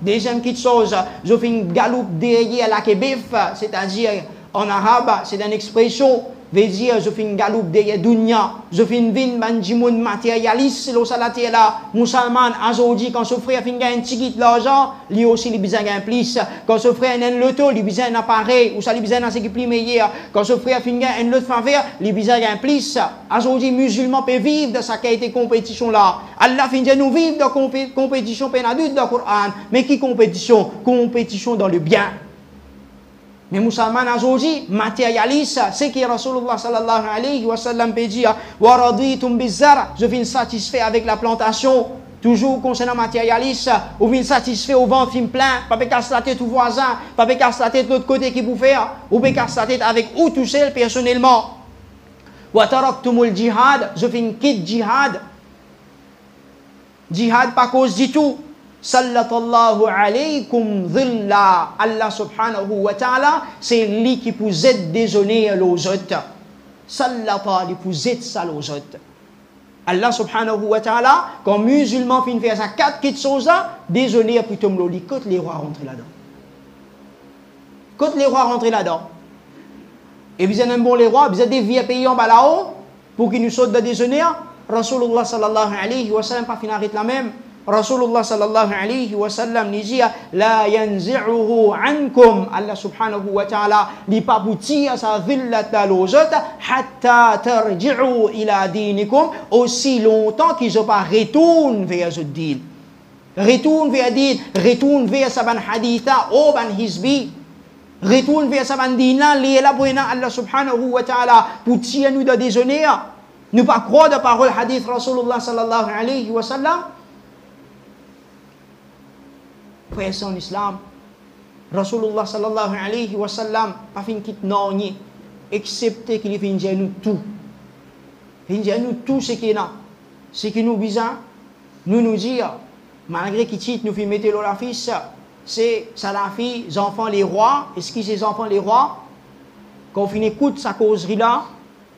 deuxième petite chose, je fais une galoupe derrière la kebif, c'est-à-dire en arabe, c'est une expression. Veut dire, je fais une galoupe derrière dunya, je fais une vine, bandimoun matérialiste, le salatier là, musulman, aujourd'hui, quand ce frère fait un ticket l'argent, lui aussi, il besoin d'un plus. Quand ce frère a un loto, il besoin d'un appareil, ou ça, il besoin d'un ce qui est plus meilleur. Quand ce frère fait un autre faveur, il besoin d'un plus. Aujourd'hui, musulman peut vivre de sa qualité de compétition là. Allah fait nous vivre de compétition pénadute dans le Coran. Mais qui compétition? Compétition dans le bien. Mais musulmans aujourd'hui, matérialistes, c'est que Rasulullah sallallahu alayhi wa sallam peut dire wa raditum bizar, je viens satisfait avec la plantation, toujours concernant matérialiste, ou viens satisfait au vent film plein, pas casser la tête au voisin, pas casser la tête de l'autre côté qui vous fait, ou pas casser la tête avec ou tout seul personnellement. Wa taraktumul jihad, je viens quitte jihad. Jihad pas cause du tout. Sallallahu alaykum dhilla. Allah subhanahu wa ta'ala, c'est lui qui vous aide déjeuner aux autres. Sallata, lui vous aide ça aux autres. Allah subhanahu wa ta'ala, quand musulman finit faire ça, quatre petites choses là, déjeuner plutôt me l'oli, quand les rois rentrent là-dedans. Quand les rois rentrent là-dedans. Et vous avez un bon les rois, vous avez des vieux pays en bas là-haut, pour qu'ils nous sautent de déjeuner. Rasulullah sallallahu alayhi wa sallam, pas finir la même. Rasulullah sallallahu alayhi wa sallam dit la yanzi'uhu ankum. Allah subhanahu wa ta'ala li pas bouti à sa dhillata l'autre hatta tarji'u ila dinikum, aussi longtemps qu'ils ne pas retourne vers ce din. Retourne vers din, retourne vers sa ban haditha ou ban hizbi. Retourne vers sa ban dina li la pour Allah subhanahu wa ta'ala pour tirer nous de déjeuner. Ne pas croire de parole hadith Rasulullah sallallahu alayhi wa sallam. Frère en islam, Rasulullah sallallahu alayhi wa sallam pas fin quitte non excepté qu'il fin dire nous tout. Fin dire nous tout ce qui est là. Ce qui nous bizarre, nous dire malgré qu'il titre nous fait mettre la fils, c'est ça la fille, les enfants les rois, est-ce que ces enfants les rois quand on écoute sa causerie là,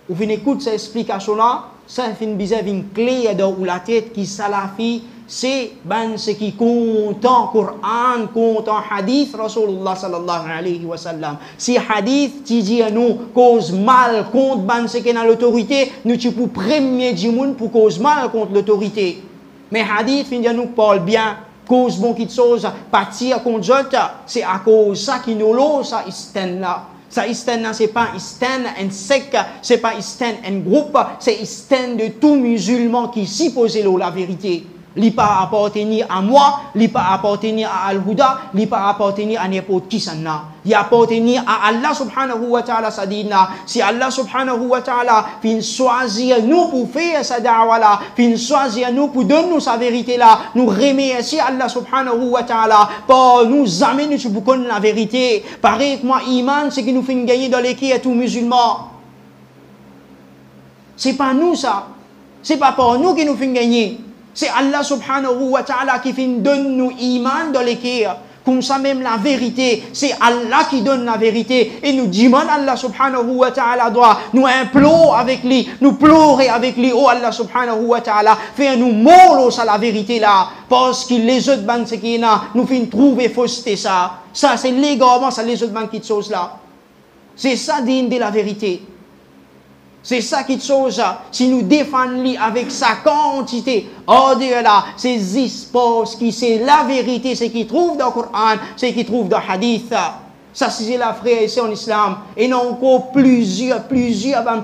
ou on écoute sa explication là, ça fin bizarre une clé dans la tête qui ça la fille. C'est ce qui compte en Coran, compte en hadith Rasulullah sallallahu alayhi wa sallam. Si hadith qui dit à nous cause mal contre ce qui est dans l'autorité, nous tu pour premier du monde pour cause mal contre l'autorité. Mais hadith dit à nous parle bien, cause bon qui chose, partir contre l'autre, c'est à cause ça qui nous l'eau, ça istan là. Ça istan là, c'est pas istan un secte, c'est pas istan un groupe, c'est istan de tout musulman qui s'y pose la vérité. li pas appartenir à moi, li pas appartenir à Al-Huda, li pas appartenir à n'importe qui sanna. Il appartenir à Allah subhanahu wa ta'ala sa dina. Si Allah subhanahu wa ta'ala fin choisir nous pour faire sa da'wa là, fin choisir nous pour donner nous sa vérité là, nous remercier Allah subhanahu wa ta'ala pour nous amener sur pour la vérité. Pareil que moi, iman, c'est qui nous fait gagner dans l'équipe à tous musulmans. C'est pas nous ça. C'est pas pour nous qui nous fait gagner. C'est Allah subhanahu wa ta'ala qui fait donne nous iman dans l'équipe. Comme ça même la vérité, c'est Allah qui donne la vérité. Et nous demandons Allah subhanahu wa ta'ala doit nous implorer avec lui, nous pleurer avec lui. Oh Allah subhanahu wa ta'ala, fais nous mollo ça la vérité là. Parce que les autres banques qui nous font trouver fausseté ça. Ça c'est légalement ça les autres banques qui choses là. C'est ça digne de la vérité. C'est ça qui chose, si nous défendons avec sa quantité, au-delà, c'est parce que c'est la vérité, c'est qui trouve dans le Coran, c'est qui trouve dans le Hadith. Ça, c'est la frère ici en islam. Et non encore plusieurs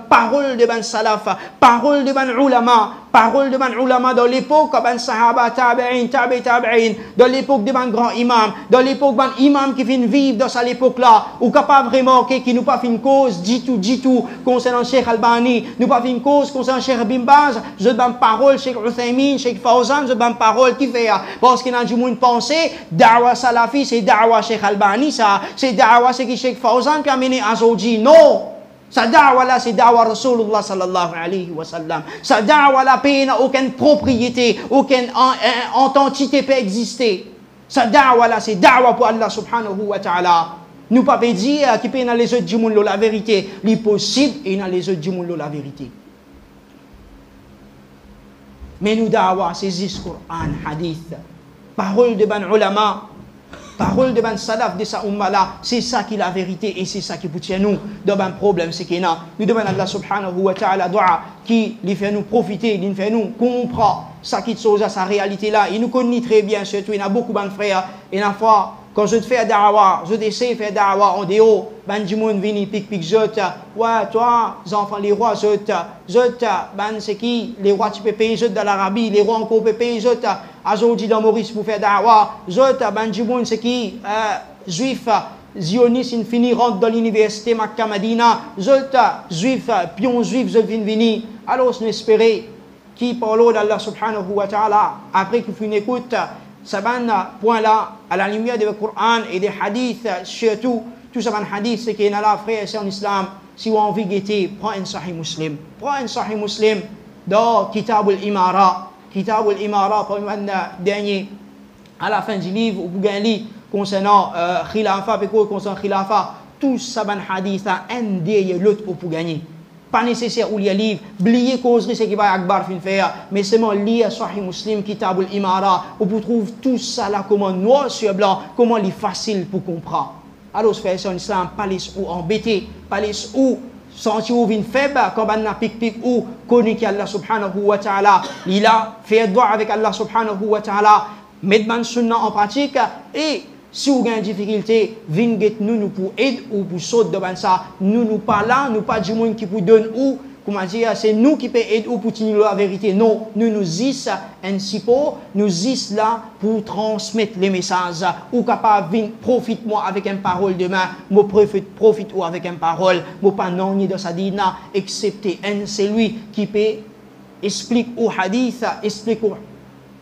paroles de ban salaf, paroles de ban ulama, paroles de ban ulama dans l'époque ban sahaba, tabi'in, tabi'in, dans l'époque de ban grand imam, dans l'époque ban imam qui vient vivre dans cette époque-là, ou capable vraiment qui nous pas fait une cause, dit tout, concernant Cheikh Albani, nous pas fait une cause concernant Cheikh Bin Baz, je ban parole, Cheikh Uthaymin, Cheikh Fawzan, je ban parole qui fait, parce qu'il y a du monde pensé, da'wa salafi, c'est da'wa Cheikh Albani, ça, c'est da'wa c'est qui Cheikh Fawzan qui a mené à Zoji. Non! Sa da'wa là, c'est da'wa Rasulullah sallallahu alayhi wa sallam. Sa da'wa là, pays n'a aucune propriété, aucune entité peut exister. Sa da'wa là, c'est da'wa pour Allah subhanahu wa ta'ala. Nous ne pouvons pas dire qu'il peut y avoir les autres du monde la vérité. L'impossible, il y a les autres du monde la vérité. Mais nous da'wa, c'est ce Coran, hadith, parole de ban ulama, parole de ban salaf de sa umma là, c'est ça qui est la vérité et c'est ça qui tient nous dans un problème, c'est qu'il y a. Nous demandons à Allah subhanahu wa ta'ala dua qui lui fait nous profiter, qui fait nous comprendre ça qui chose à sa réalité là. Il nous connaît très bien, surtout il y a beaucoup de frères. Et une fois, quand je te fais da'wa, je t'essaie de faire da'wa en dehors, ban du monde vini pic jette, ouais, toi, les enfants, les rois, jette, ban c'est qui, les rois tu peux payer, jette dans l'Arabie, les rois encore peuvent payer, jette, aujourd'hui dans Maurice pour faire da'wa, jette, ban du monde c'est qui, juif, zioniste, il finit, rentre dans l'université Makkah Madina, jette, juif, pion juif, je viens venir, alors nous espérer, qui parle d'Allah subhanahu wa ta'ala, après qu'il finit écoute, ça point là, à la lumière du Coran et des hadiths, surtout, tout ça hadith, c'est qu'il y a là, frère, c'est en islam, si vous avez envie de guetter, prends un sahih muslim. Prends un sahih muslim dans Kitab al-Imara. Kitab al-Imara, pour le dernier, à la fin du livre, vous pouvez lire concernant Khilafa, et concernant Khilafa, tout ça hadith, un des l'autre pour gagner. Pas nécessaire ou lire livre, oublier causerie c'est qui va akbar fin faire, mais seulement lire Sahih Muslim, Kitab al-Imara, où vous trouvez tout ça là, comment noir sur blanc, comment il est facile pour comprendre. Alors, frère, c'est en islam, pas les ou embêtés, pas les ou sentir ou vin faible, comme on a pic ou connu qu'Allah subhanahu wa ta'ala, il a fait droit avec Allah subhanahu wa ta'ala, mettre man sunnah en pratique et si vous avez une difficulté, venez nous pour aider ou pour sauter devant ça. Nous pas là, nous pas du monde qui vous donne ou, comment dire, c'est nous qui peut aider ou pour tenir la vérité. Non, nous y ainsi pour, nous y là pour transmettre les messages. Ou capable de profiter moi avec une parole demain, moi profite ou avec une parole, moi pas non ni dans sa dina, excepté un, c'est lui qui peut expliquer au hadith, expliquer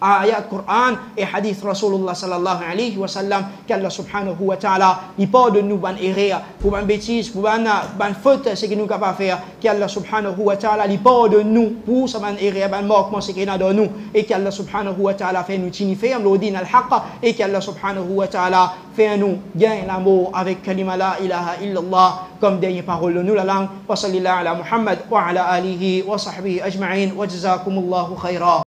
ayat Quran et hadith Rasulullah sallallahu alayhi wa sallam qu'Allah subhanahu wa ta'ala il pardonne nous ban erreur pour ban bêtise pour ban faute c'est que nous capable faire qu'Allah subhanahu wa ta'ala il pardonne nous pour ça ban erreur ban manquement c'est qu'il a dans nous et qu'Allah subhanahu wa ta'ala fait nous tenir ferme le din al-haqq et qu'Allah subhanahu wa ta'ala fait nous gain l'amour avec kalima la ilaha illallah comme dernière parole de nous la langue wa sallallahu ala Muhammad wa ala alihi wa sahbihi ajma'in wa jazakumullahu khaira.